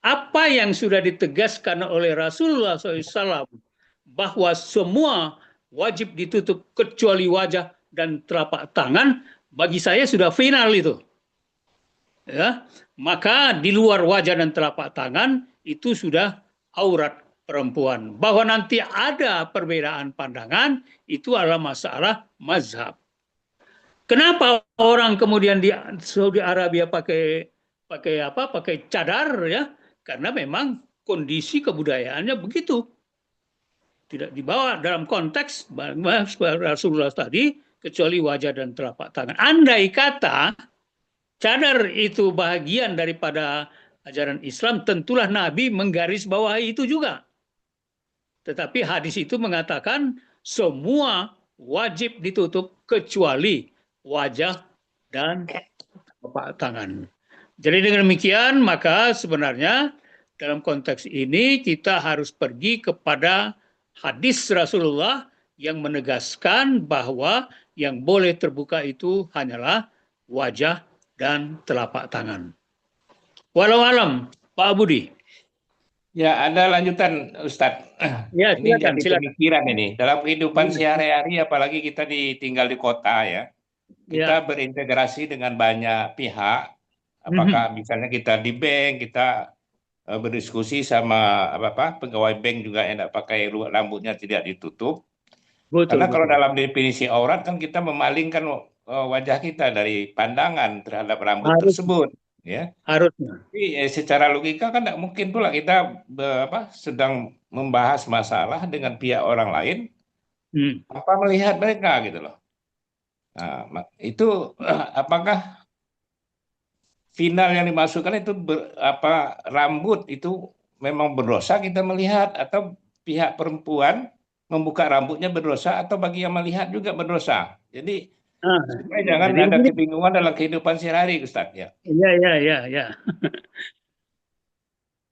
apa yang sudah ditegaskan oleh Rasulullah SAW bahwa semua wajib ditutup kecuali wajah dan telapak tangan, bagi saya sudah final itu. Ya, maka di luar wajah dan telapak tangan itu sudah aurat perempuan. Bahwa nanti ada perbedaan pandangan itu adalah masalah mazhab. Kenapa orang kemudian di Saudi Arabia pakai cadar ya? Karena memang kondisi kebudayaannya begitu. Tidak dibawa dalam konteks Rasulullah tadi kecuali wajah dan telapak tangan. Andai kata cadar itu bagian daripada ajaran Islam, tentulah Nabi menggarisbawahi itu juga. Tetapi hadis itu mengatakan semua wajib ditutup kecuali wajah dan telapak tangan. Jadi dengan demikian maka sebenarnya dalam konteks ini kita harus pergi kepada hadis Rasulullah yang menegaskan bahwa yang boleh terbuka itu hanyalah wajah dan telapak tangan. Walau alam, Pak Budi. ya ada lanjutan Ustadz. Ya, Ini silakan, jadi silakan. pemikiran ini. Dalam kehidupan sehari-hari, apalagi kita tinggal di kota ya, kita berintegrasi dengan banyak pihak. Apakah misalnya kita di bank, kita berdiskusi sama pegawai bank juga yang tidak pakai rambutnya tidak ditutup. Betul, Karena kalau betul. dalam definisi aurat kan kita memalingkan wajah kita dari pandangan terhadap rambut tersebut, ya. Harusnya. Tapi secara logika kan tidak mungkin pula kita sedang membahas masalah dengan pihak orang lain tanpa melihat mereka gitu loh. Nah, itu apakah final yang dimasukkan itu rambut itu memang berdosa kita melihat, atau pihak perempuan membuka rambutnya berdosa, atau bagi yang melihat juga berdosa. Jadi supaya jangan ada kebingungan dalam kehidupan sehari-hari, Ustaz ya. Iya.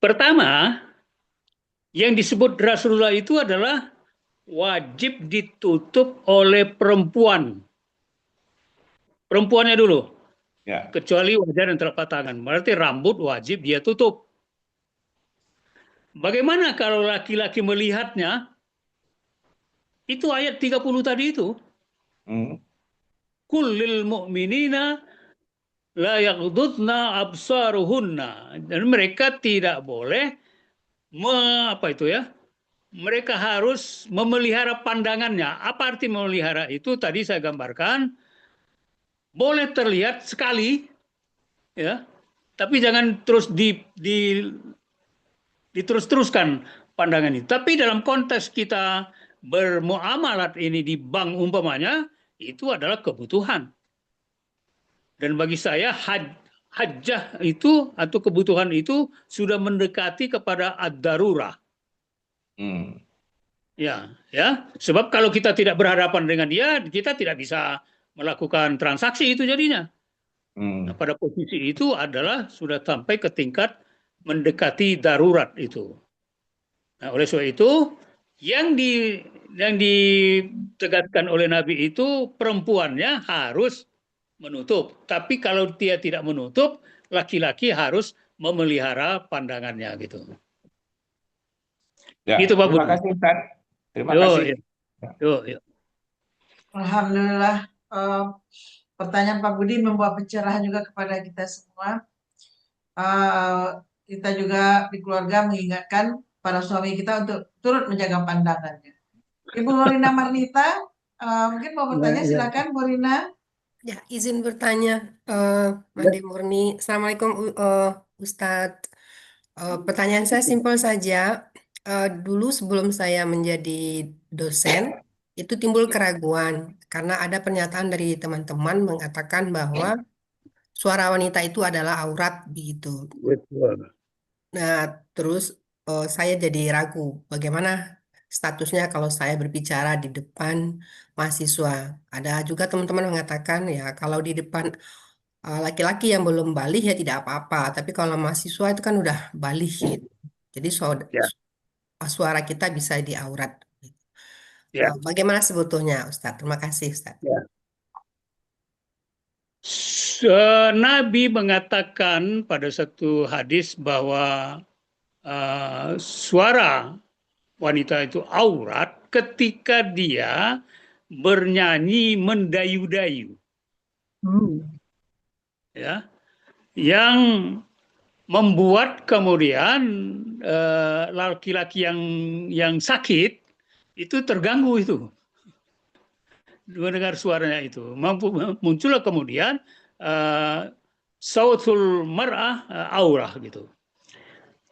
Pertama, yang disebut Rasulullah itu adalah wajib ditutup oleh perempuan. Perempuannya dulu. Ya. Kecuali wajah dan telapak tangan. Berarti rambut wajib dia tutup. Bagaimana kalau laki-laki melihatnya? Itu ayat 30 tadi itu. Kullil mu'minina la yaghdudna absaruhunna. Dan mereka tidak boleh mereka harus memelihara pandangannya. Apa arti memelihara itu? Tadi saya gambarkan, boleh terlihat sekali, ya, tapi jangan terus diterus-teruskan pandangan itu. Tapi dalam konteks kita bermuamalat ini di bank umpamanya, itu adalah kebutuhan. Dan bagi saya hajjah itu atau kebutuhan itu sudah mendekati kepada ad-darurah. Ya, sebab kalau kita tidak berhadapan dengan dia, kita tidak bisa melakukan transaksi itu jadinya. Nah, pada posisi itu adalah sudah sampai ke tingkat mendekati darurat itu. Nah, oleh sebab itu yang ditegaskan oleh Nabi itu perempuannya harus menutup. Tapi kalau dia tidak menutup, laki-laki harus memelihara pandangannya gitu. Ya, Gitu, Pak terima Budi. kasih Ustaz. Terima Yo, kasih. yo. Alhamdulillah, pertanyaan Pak Budi membawa pencerahan juga kepada kita semua. Kita juga di keluarga mengingatkan para suami kita untuk turut menjaga pandangannya. Ibu Morina Marnita, mungkin mau bertanya, silakan Bu Rina. Ya, izin bertanya, Made Murni. Assalamualaikum, Ustadz. Pertanyaan saya simpel saja. Dulu sebelum saya menjadi dosen, itu timbul keraguan karena ada pernyataan dari teman-teman mengatakan bahwa suara wanita itu adalah aurat begitu. Nah, terus saya jadi ragu bagaimana statusnya kalau saya berbicara di depan mahasiswa. Ada juga teman-teman mengatakan ya kalau di depan laki-laki yang belum balik ya tidak apa-apa. Tapi kalau mahasiswa itu kan udah balik gitu. Jadi suara kita bisa diaurat. Ya. Bagaimana sebetulnya, Ustadz? Terima kasih, Ustadz. Ya. Nabi mengatakan pada satu hadis bahwa suara wanita itu aurat ketika dia bernyanyi mendayu-dayu. Ya. Yang membuat kemudian laki-laki yang sakit itu terganggu itu mendengar suaranya itu. Muncullah kemudian sautul mar'ah aurah gitu.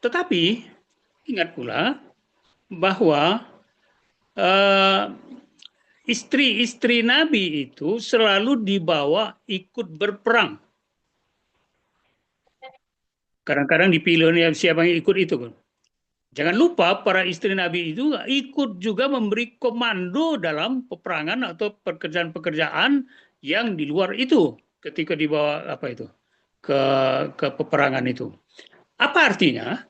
Tetapi ingat pula bahwa istri-istri Nabi itu selalu dibawa ikut berperang. Kadang-kadang dipilih siapa yang ikut itu. Jangan lupa para istri Nabi itu ikut juga memberi komando dalam peperangan atau pekerjaan-pekerjaan yang di luar itu ketika dibawa ke peperangan itu. Apa artinya?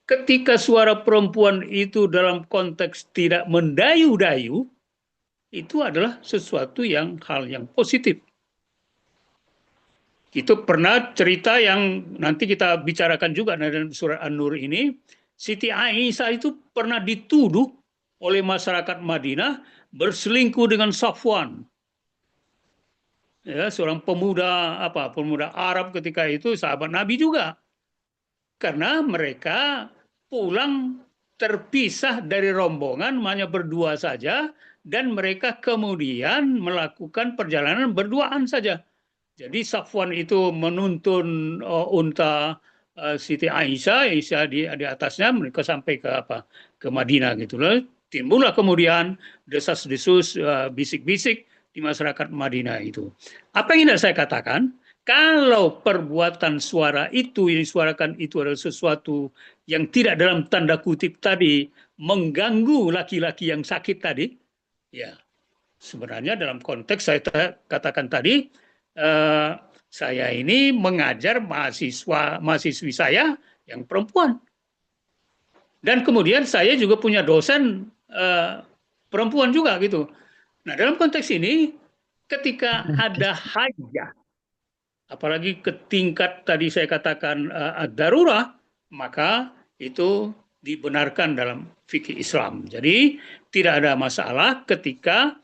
Ketika suara perempuan itu dalam konteks tidak mendayu-dayu, itu adalah sesuatu hal yang positif. Itu pernah cerita yang nanti kita bicarakan juga dalam surat An-Nur ini. Siti Aisyah itu pernah dituduh oleh masyarakat Madinah berselingkuh dengan Safwan. Ya, seorang pemuda Arab ketika itu sahabat Nabi juga. Karena mereka pulang terpisah dari rombongan hanya berdua saja dan mereka kemudian melakukan perjalanan berduaan saja. Jadi Safwan itu menuntun unta Siti Aisyah di atasnya, mereka sampai ke Madinah gitu loh. Timbullah kemudian desas-desus, bisik-bisik di masyarakat Madinah itu. Apa yang ingin saya katakan? Kalau perbuatan suara itu yang disuarakan itu adalah sesuatu yang tidak dalam tanda kutip tadi mengganggu laki-laki yang sakit tadi, ya sebenarnya dalam konteks saya katakan tadi, saya ini mengajar mahasiswi saya yang perempuan. Dan kemudian saya juga punya dosen perempuan juga gitu. Nah, dalam konteks ini ketika ada hajah, apalagi ke tingkat tadi saya katakan ad-darurah, maka itu dibenarkan dalam fikih Islam. Jadi tidak ada masalah ketika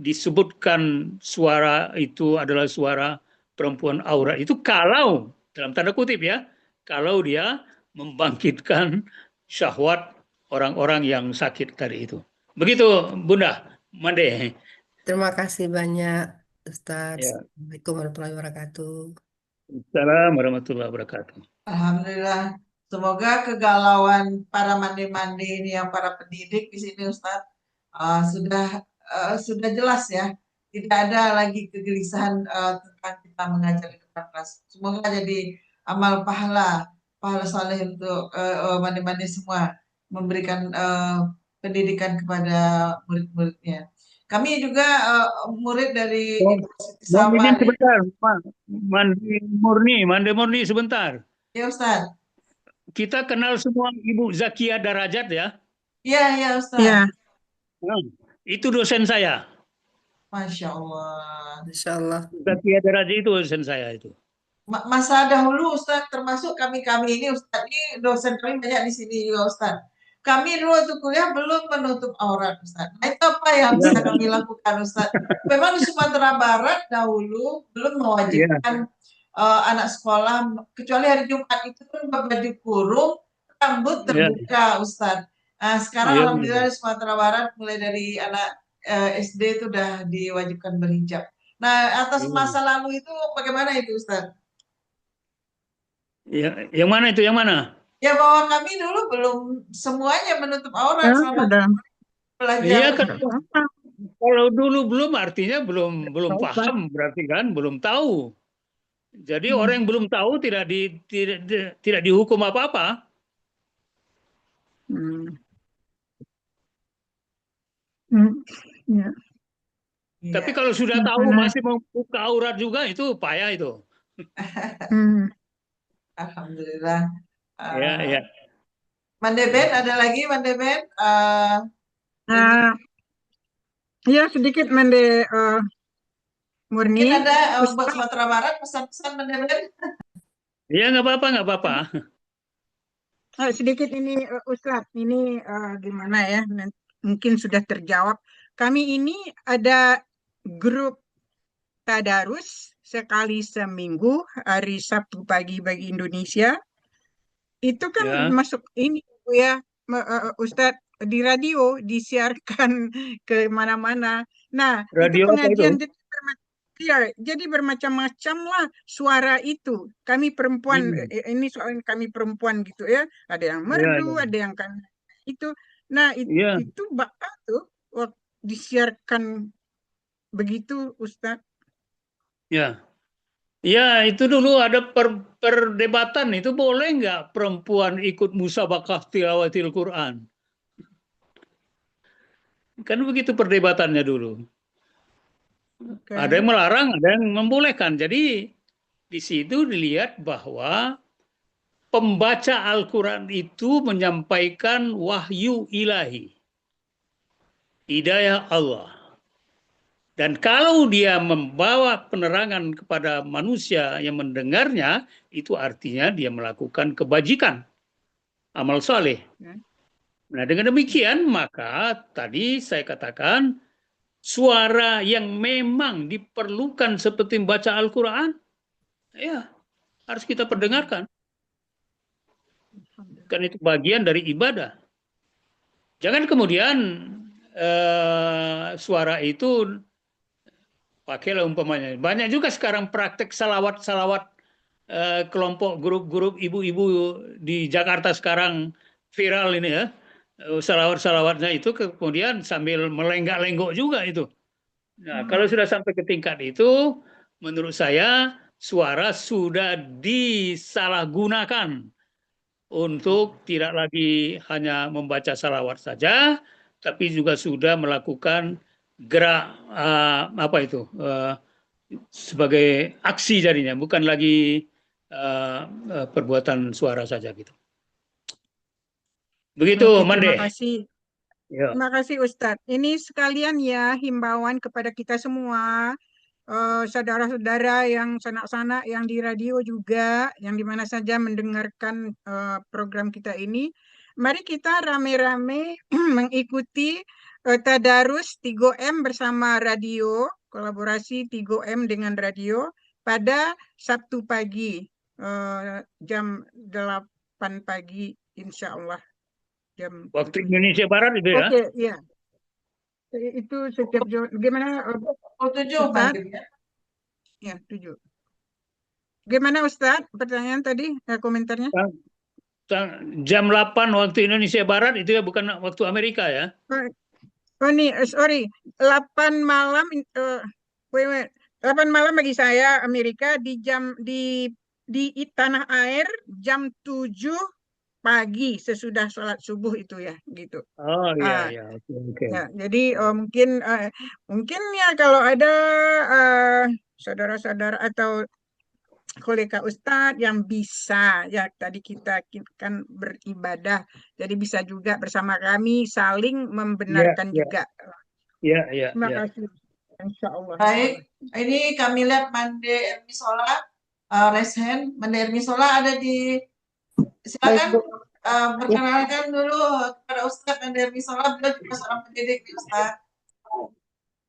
disebutkan suara itu adalah suara perempuan aurat itu kalau dalam tanda kutip ya, kalau dia membangkitkan syahwat orang-orang yang sakit tadi itu. Begitu, Bunda Mande. Terima kasih banyak, Ustadz. Ya. Assalamualaikum warahmatullahi wabarakatuh. Assalamualaikum warahmatullahi wabarakatuh. Alhamdulillah. Semoga kegalauan para mande-mande ini yang para pendidik di sini Ustadz sudah jelas ya. Tidak ada lagi kegelisahan tentang kita mengajar di depan kelas. Semoga jadi amal pahala saleh untuk mande-mande semua memberikan pendidikan kepada murid-muridnya. Kami juga murid dari Ibu Siti Mohon Salma izin nih. sebentar, Mande Murni sebentar. Ya Ustadz. Kita kenal semua Ibu Zakia Darajat ya. Iya, ya Ustadz. Ya, Nah, itu dosen saya. Masya Allah. Insya Allah. Zakia Darajat itu dosen saya itu. Masa dahulu Ustadz, termasuk kami ini Ustadz, ini dosen kami banyak di sini juga Ustadz. Kami dulu waktu kuliah belum menutup aurat Ustadz. Nah, itu apa yang bisa kami lakukan Ustadz? Memang di Sumatera Barat dahulu belum mewajibkan anak sekolah, kecuali hari Jumat itu pun baju kurung, rambut terbuka Ustadz. Nah, sekarang alhamdulillah di Sumatera Barat mulai dari anak SD itu sudah diwajibkan berhijab. Nah, atas masa lalu itu bagaimana itu Ustadz? Ya, yang mana itu? Yang mana? Ya bahwa kami dulu belum semuanya menutup aurat selama belajar. Iya kan, kalau dulu belum artinya belum paham, berarti kan belum tahu. Jadi orang yang belum tahu tidak dihukum apa-apa. Ya. Tapi kalau sudah tahu masih membuka aurat juga itu payah itu. Alhamdulillah. Ya. Mandeben ada lagi Mandeben? Iya sedikit Mande Murni. Mungkin ada buat Sumatera Barat pesan-pesan Mandeben? Iya nggak apa-apa. Sedikit ini Ustadz, ini gimana ya? Mungkin sudah terjawab. Kami ini ada grup tadarus sekali seminggu hari Sabtu pagi bagi Indonesia. Itu kan masuk ini ya Ustadz, di radio disiarkan ke mana-mana. Nah, radio itu pengajian itu? jadi bermacam-macam lah suara itu. Kami perempuan, ini soal kami perempuan gitu ya. Ada yang merdu, ada yang kan itu. Nah, itu bakal tuh disiarkan begitu Ustadz. Ya, itu dulu ada perdebatan itu boleh nggak perempuan ikut musabaqah tilawatil Quran? Kan begitu perdebatannya dulu. Ada yang melarang, ada yang membolehkan. Jadi di situ dilihat bahwa pembaca Al-Quran itu menyampaikan wahyu ilahi, hidayah Allah. Dan kalau dia membawa penerangan kepada manusia yang mendengarnya, itu artinya dia melakukan kebajikan, amal soleh. Nah, dengan demikian, maka tadi saya katakan, suara yang memang diperlukan seperti membaca Al-Quran, ya harus kita perdengarkan. Kan itu bagian dari ibadah. Jangan kemudian suara itu pakailah umpamanya. Banyak juga sekarang praktek salawat kelompok grup-grup ibu-ibu di Jakarta sekarang viral ini ya. Salawat-salawatnya itu kemudian sambil melenggak-lenggok juga itu. Nah, kalau sudah sampai ke tingkat itu, menurut saya suara sudah disalahgunakan untuk tidak lagi hanya membaca salawat saja, tapi juga sudah melakukan gerak sebagai aksi jadinya, bukan lagi perbuatan suara saja gitu. Begitu, Mande. Terima kasih. Terima kasih Ustadz. Ini sekalian ya himbauan kepada kita semua, saudara-saudara yang sanak-sanak yang di radio juga, yang di mana saja mendengarkan program kita ini. Mari kita rame-rame mengikuti tadarus 3M bersama radio, kolaborasi 3M dengan radio pada Sabtu pagi jam 8 pagi insya Allah. jam Waktu 7. Indonesia Barat itu ya. Oke, ya. Itu setiap jam. Gimana Oh, 7 Ustadz? Maghrib ya. Ya, 7. Gimana Ustadz? Pertanyaan tadi, komentarnya? Jam 8 waktu Indonesia Barat itu ya, bukan waktu Amerika ya. Oh nih, sorry. 8 malam, wait. 8 malam bagi saya Amerika di tanah air jam 7 pagi sesudah sholat subuh itu ya, gitu. Oh Ah, iya, oke. ya, jadi mungkin ya kalau ada saudara-saudara atau kolega Ustadz yang bisa, ya tadi kita kan beribadah, jadi bisa juga bersama kami saling membenarkan juga. Iya. Terima kasih. Insya Allah. Baik, ini kami lihat Mande Ermisola, raise hand. Mande Ermisola ada di, silakan perkenalkan dulu kepada Ustadz Mande Ermisola, beliau juga seorang pendidik nih Ustadz.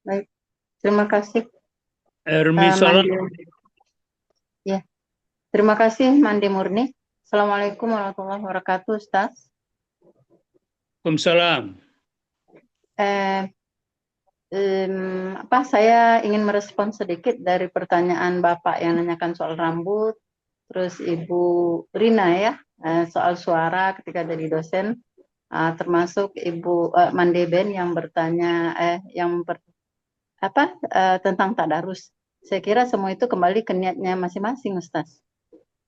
Baik, terima kasih. Ermisola. Ya, terima kasih Mandi Murni. Assalamualaikum warahmatullahi wabarakatuh, Ustaz. Waalaikumsalam. Saya ingin merespon sedikit dari pertanyaan Bapak yang nanyakan soal rambut, terus Ibu Rina ya, soal suara ketika jadi dosen, termasuk Ibu Mandeben yang bertanya tentang tadarus. Saya kira semua itu kembali ke niatnya masing-masing, Ustaz.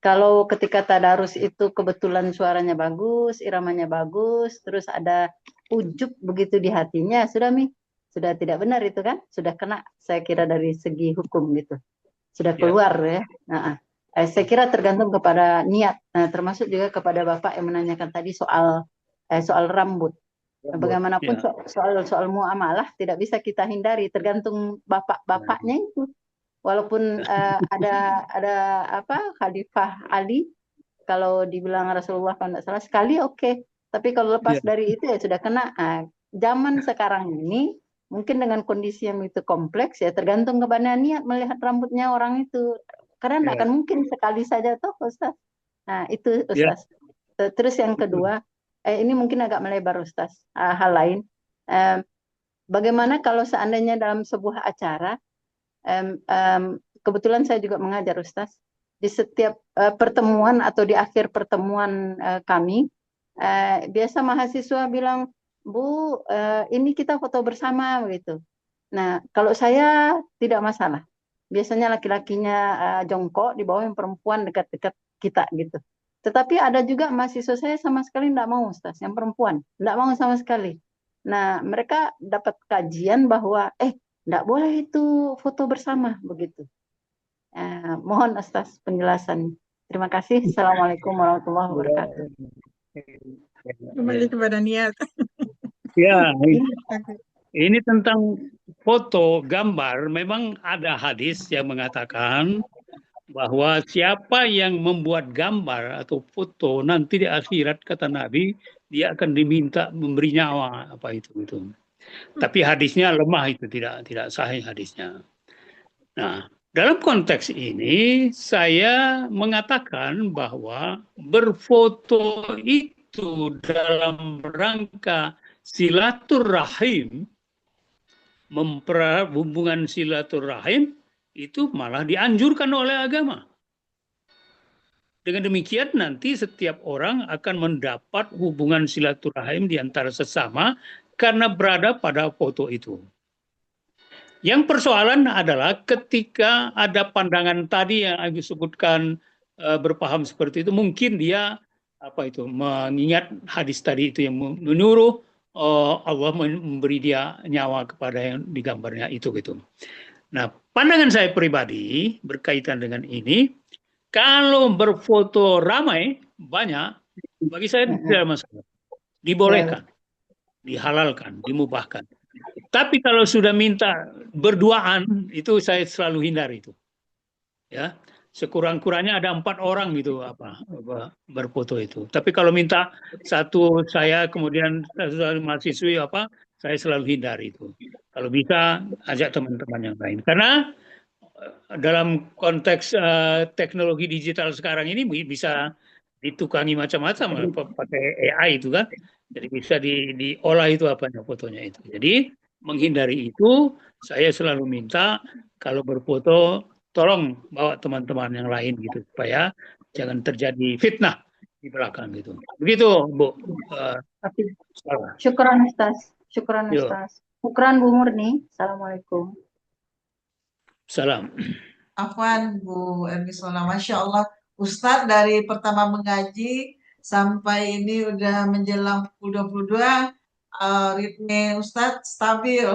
Kalau ketika tadarus itu kebetulan suaranya bagus, iramanya bagus, terus ada ujub begitu di hatinya, sudah tidak benar itu kan? Sudah kena, saya kira dari segi hukum gitu. Sudah keluar ya. Saya kira tergantung kepada niat. Nah, termasuk juga kepada Bapak yang menanyakan tadi soal rambut. Bagaimanapun soal muamalah tidak bisa kita hindari, tergantung bapak-bapaknya itu. Walaupun ada Khalifah Ali, kalau dibilang Rasulullah kalau tidak salah sekali oke. Tapi kalau lepas dari itu ya sudah kena. Zaman sekarang ini mungkin dengan kondisi yang itu kompleks ya tergantung kepada niat melihat rambutnya orang itu. Karena tidak akan mungkin sekali saja toh Ustaz. Nah itu Ustaz. Terus yang kedua, ini mungkin agak melebar Ustaz. Hal lain, bagaimana kalau seandainya dalam sebuah acara, kebetulan saya juga mengajar Ustaz, di setiap pertemuan atau di akhir pertemuan kami, biasa mahasiswa bilang, Bu, ini kita foto bersama begitu. Nah, kalau saya tidak masalah. Biasanya laki-lakinya jongkok, di bawah yang perempuan dekat-dekat kita gitu. Tetapi ada juga mahasiswa saya sama sekali tidak mau, Ustaz, yang perempuan. Tidak mau sama sekali. Nah, mereka dapat kajian bahwa, tidak boleh itu foto bersama begitu. Mohon Ustaz penjelasan. Terima kasih. Assalamualaikum warahmatullahi wabarakatuh. Kembali kepada niat. Ya, ini tentang foto, gambar. Memang ada hadis yang mengatakan bahwa siapa yang membuat gambar atau foto nanti di akhirat kata Nabi dia akan diminta memberi nyawa apa itu. Tapi hadisnya lemah itu tidak sahih hadisnya. Nah, dalam konteks ini saya mengatakan bahwa berfoto itu dalam rangka silaturahim, hubungan silaturahim itu malah dianjurkan oleh agama. Dengan demikian nanti setiap orang akan mendapat hubungan silaturahim di antara sesama karena berada pada foto itu. Yang persoalan adalah ketika ada pandangan tadi yang Agus sebutkan berpaham seperti itu, mungkin dia mengingat hadis tadi itu yang menyuruh Allah memberi dia nyawa kepada yang digambarnya itu gitu. Nah, pandangan saya pribadi berkaitan dengan ini, kalau berfoto ramai banyak, bagi saya tidak masalah, dibolehkan, dihalalkan, dimubahkan. Tapi kalau sudah minta berduaan, itu saya selalu hindari itu. Ya, sekurang-kurangnya ada 4 orang gitu berfoto itu. Tapi kalau minta satu saya kemudian satu mahasiswi saya selalu hindari itu. Kalau bisa ajak teman-teman yang lain. Karena dalam konteks teknologi digital sekarang ini bisa ditukangi macam-macam pakai AI itu kan. Jadi bisa diolah itu apanya fotonya itu. Jadi menghindari itu, saya selalu minta kalau berfoto tolong bawa teman-teman yang lain gitu supaya jangan terjadi fitnah di belakang gitu. Begitu Bu. Salah. Syukran Ustaz. Syukran Yo. Ustaz. Syukran Bu Murni. Assalamualaikum. Salam. Afwan Bu Ermisola, Masya Allah Ustadz dari pertama mengaji sampai ini udah menjelang pukul 22, ritme Ustadz stabil,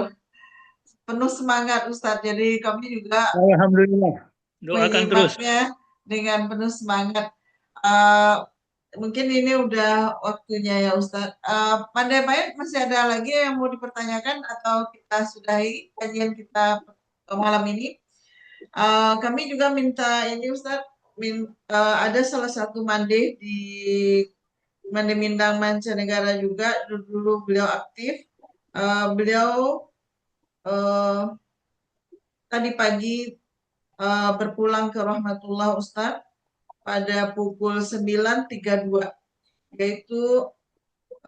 penuh semangat Ustadz. Jadi kami juga Alhamdulillah. Doakan terus. menyimaknya dengan penuh semangat. Mungkin ini udah waktunya ya Ustadz. Pandai baik masih ada lagi yang mau dipertanyakan atau kita sudahi kajian kita malam ini? Kami juga minta ini Ustadz, ada salah satu mande di Mande Mindang Mancanegara juga, dulu beliau aktif. Beliau tadi pagi berpulang ke rahmatullah Ustadz pada pukul 9.32, yaitu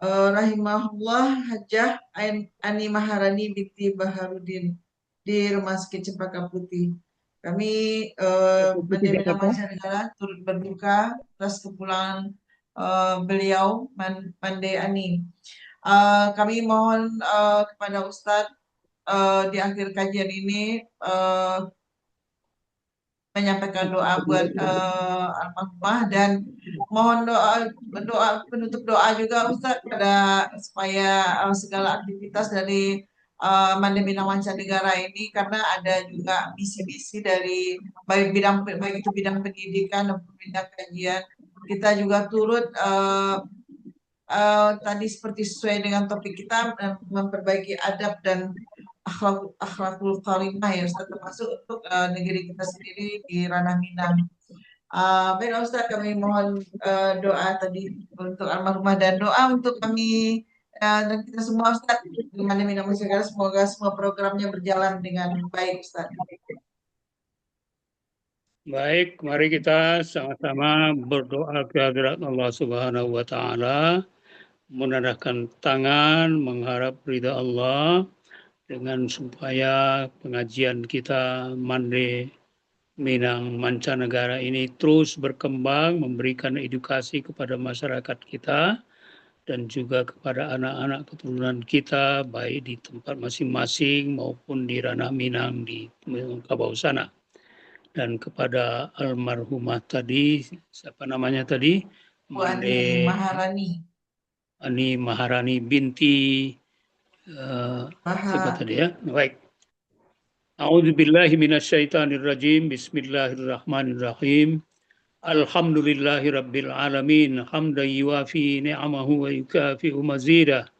rahimahullah Hajjah Ani Maharani binti Baharudin di Rumah Sakit Cempaka Putih. Kami Mande Mindang Mancanegara turut berduka atas kepulangan beliau Mande Ani. Kami mohon kepada Ustadz di akhir kajian ini menyampaikan doa buat almarhumah dan mohon doa penutup doa juga Ustadz supaya segala aktivitas dari Mande Mindang Mancanegara ini, karena ada juga misi-misi dari baik itu bidang pendidikan maupun bidang kajian, kita juga turut tadi seperti sesuai dengan topik kita memperbaiki adab dan akhlakul karimah ya Ustaz, termasuk untuk negeri kita sendiri di ranah Minang. Baik Ustaz, kami mohon doa tadi untuk almarhumah dan doa untuk kami dan kita semua Ustaz di Mande Mindang Mancanegara, semoga semua programnya berjalan dengan baik Ustaz. Baik, mari kita sama-sama berdoa ke hadirat Allah Subhanahu wa taala, menadahkan tangan mengharap ridha Allah dengan supaya pengajian kita Mande Mindang Mancanegara ini terus berkembang, memberikan edukasi kepada masyarakat kita dan juga kepada anak-anak keturunan kita, baik di tempat masing-masing maupun di ranah Minang di Minangkabau sana. Dan kepada almarhumah tadi, siapa namanya tadi? Ani Maharani. Ani Maharani binti siapa tadi ya? Baik. A'udzubillahi minasyaitonirrajim. Bismillahirrahmanirrahim. Alhamdulillahi rabbil alamin. Hamdan yuwafi ni'amahu wa yukafi'u mazidah.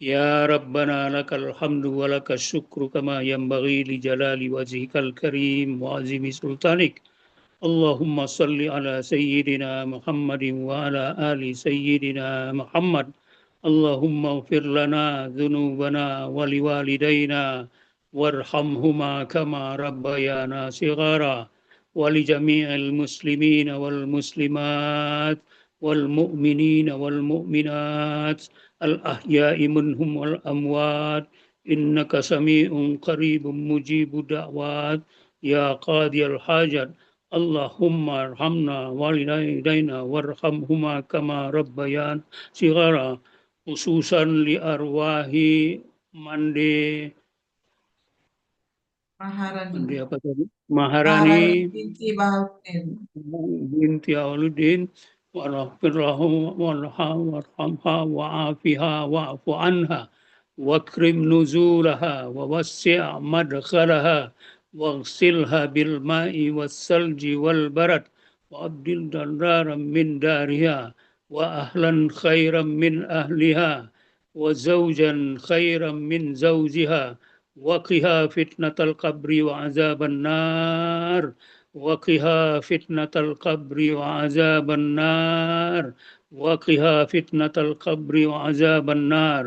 Ya Rabbana lakal hamdu wa lakal syukru kama yanbaghi li jalali wajhikal karim wa azimi sultanik. Allahumma salli ala sayyidina Muhammadin wa ala ali sayyidina Muhammad. Allahumma ighfir lana dhunubana wa liwalidayna warhamhuma kama rabbayana sighara wa li jami'il muslimina wal muslimat wal mu'minina wal mu'minat al-ahya'i minhum wal amwat innaka sami'un qaribun mujibud da'wat ya qadiyal hajat. Allahumma arhamna walidayna warhamhuma kama rabbayan sighara, khususan li arwahi Mande Maharani binti Auluddin warahmatullahi warhamha wa'afiha wa'fu anha wakrim nuzulaha wa wassi' madkhalaha واغسلها بالماء والثلج والبرد وأبدل دارا من دارها وأهلا خيرا من أهلها وزوجا خيرا من زوجها وقها فتنة القبر وعذاب النار وقها فتنة القبر وعذاب النار وقها فتنة القبر وعذاب النار.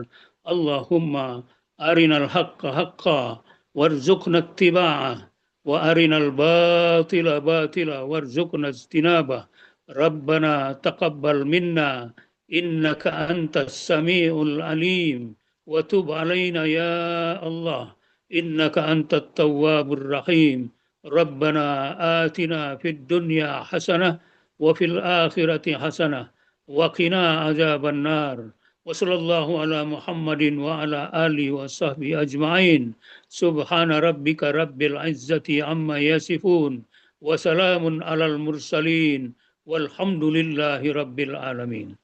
اللهم أرنا الحق حقا warzuqna ittiba'ah wa arinal batila batila warzuqna ijtinabah Rabbana taqabbal minna innaka antas samiul alim wa tub alaina ya Allah innaka antat tawwabur rahim. Rabbana atina fid dunya hasanah wa fil akhirati hasanah wa qina azaban nar. Wa sallallahu ala Muhammadin wa ala alihi wa sahbihi ajma'in. Subhana rabbika rabbil izzati amma yasifun wa salamun alal mursalin walhamdulillahi rabbil alamin.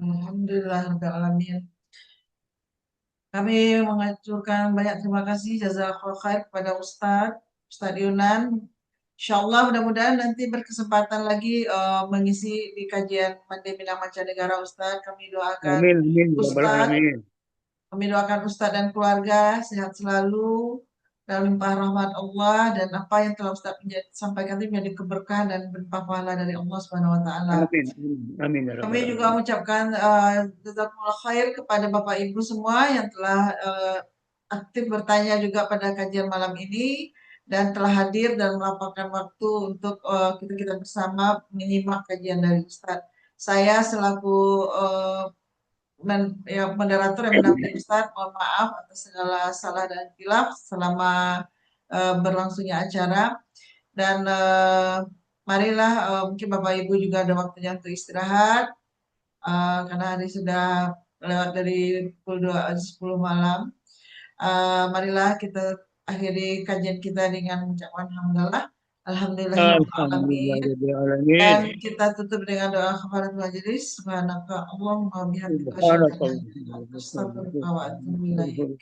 Alhamdulillahirrahmanirrahim. Kami mengaturkan banyak terima kasih jazakallahu khair kepada Ustadz Yunan. Insyaallah mudah-mudahan nanti berkesempatan lagi mengisi di kajian Mandi Minang Mancanegara Ustadz. Kami doakan Amin, amin, ya rabbal Ustadz, alamin. kami doakan Ustadz dan keluarga sehat selalu dalam limpah rahmat Allah, dan apa yang telah Ustadz sampaikan itu menjadi keberkahan dan berlimpah pahala dari Allah Subhanahu wa taala. Amin, amin, ya rabbal Kami juga alamin. mengucapkan jazakumullah khair kepada Bapak Ibu semua yang telah aktif bertanya juga pada kajian malam ini dan telah hadir dan melaporkan waktu untuk kita bersama menyimak kajian dari Ustadz. Saya selaku moderator yang mendampingi Ustadz, mohon maaf atas segala salah dan khilaf selama berlangsungnya acara. Dan marilah mungkin Bapak Ibu juga ada waktunya untuk istirahat karena hari sudah lewat dari pukul 10 malam. Marilah kita akhiri kajian kita dengan mengucapkan alhamdulillahirrahmanirrahim. Dan kita tutup dengan doa kafaratul majelis. Subhanaka Allahumma bihamdika asyhadu an la ilaha illa anta astaghfiruka wa atubu ilaik.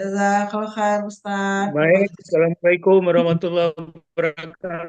Jazakallahu khair Ustaz. Baik, assalamualaikum warahmatullahi wabarakatuh.